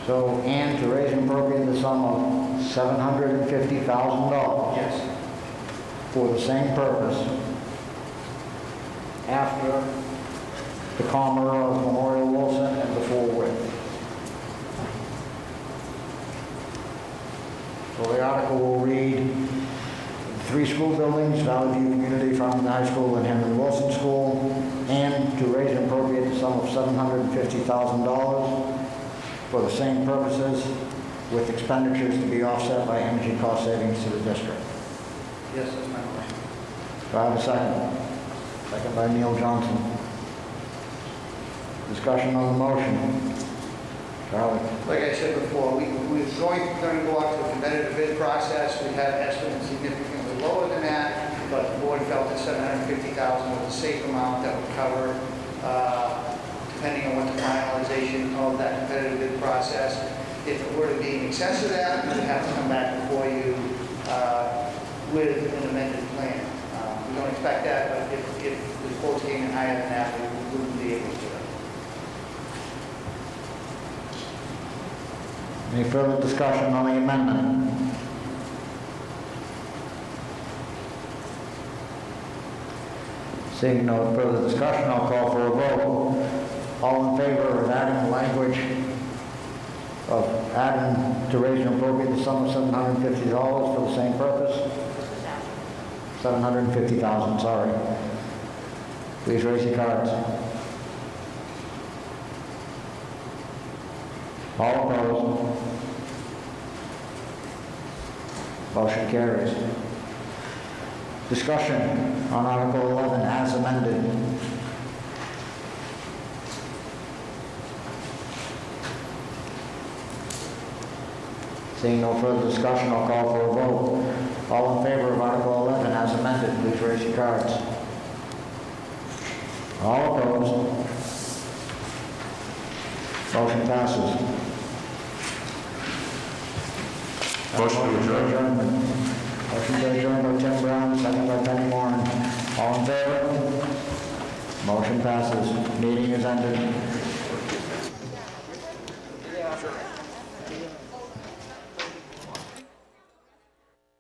So, and to raise and appropriate the sum of $750,000 Yes. for the same purpose after the comma of Memorial Wilson and before with. So the article will read, 3 school buildings, Valley View Community, Farmington High School, and Henry Wilson School, and to raise and appropriate the sum of $750,000 for the same purposes, with expenditures to be offset by energy cost savings to the district. Yes, that's my motion. Do I have a second? Second by Neil Johnson. Discussion on the motion. Charlie? Like I said before, we're going to go out to a competitive bid process. We had estimates significantly lower than that, but the board felt that $750,000 was a safe amount that would cover, depending on what the finalization of that competitive bid process. If it were to be in excess of that, we'd have to come back before you with an amended plan. We don't expect that, but if the quotes came in higher than that, we wouldn't be able to. Any further discussion on the amendment? Seeing no further discussion, I'll call for a vote. All in favor of adding language of adding to raise and appropriate the sum of $750 for the same purpose? $750,000, sorry. Please raise your cards. All opposed? Motion carries. Discussion on Article 11 as amended. Seeing no further discussion, I'll call for a vote. All in favor of Article 11 as amended, please raise your cards. All opposed? Motion passes. Motion to adjourn. Motion to adjourn by Tim Brown, second by Penny Warren. All in favor? Motion passes. Meeting is ended.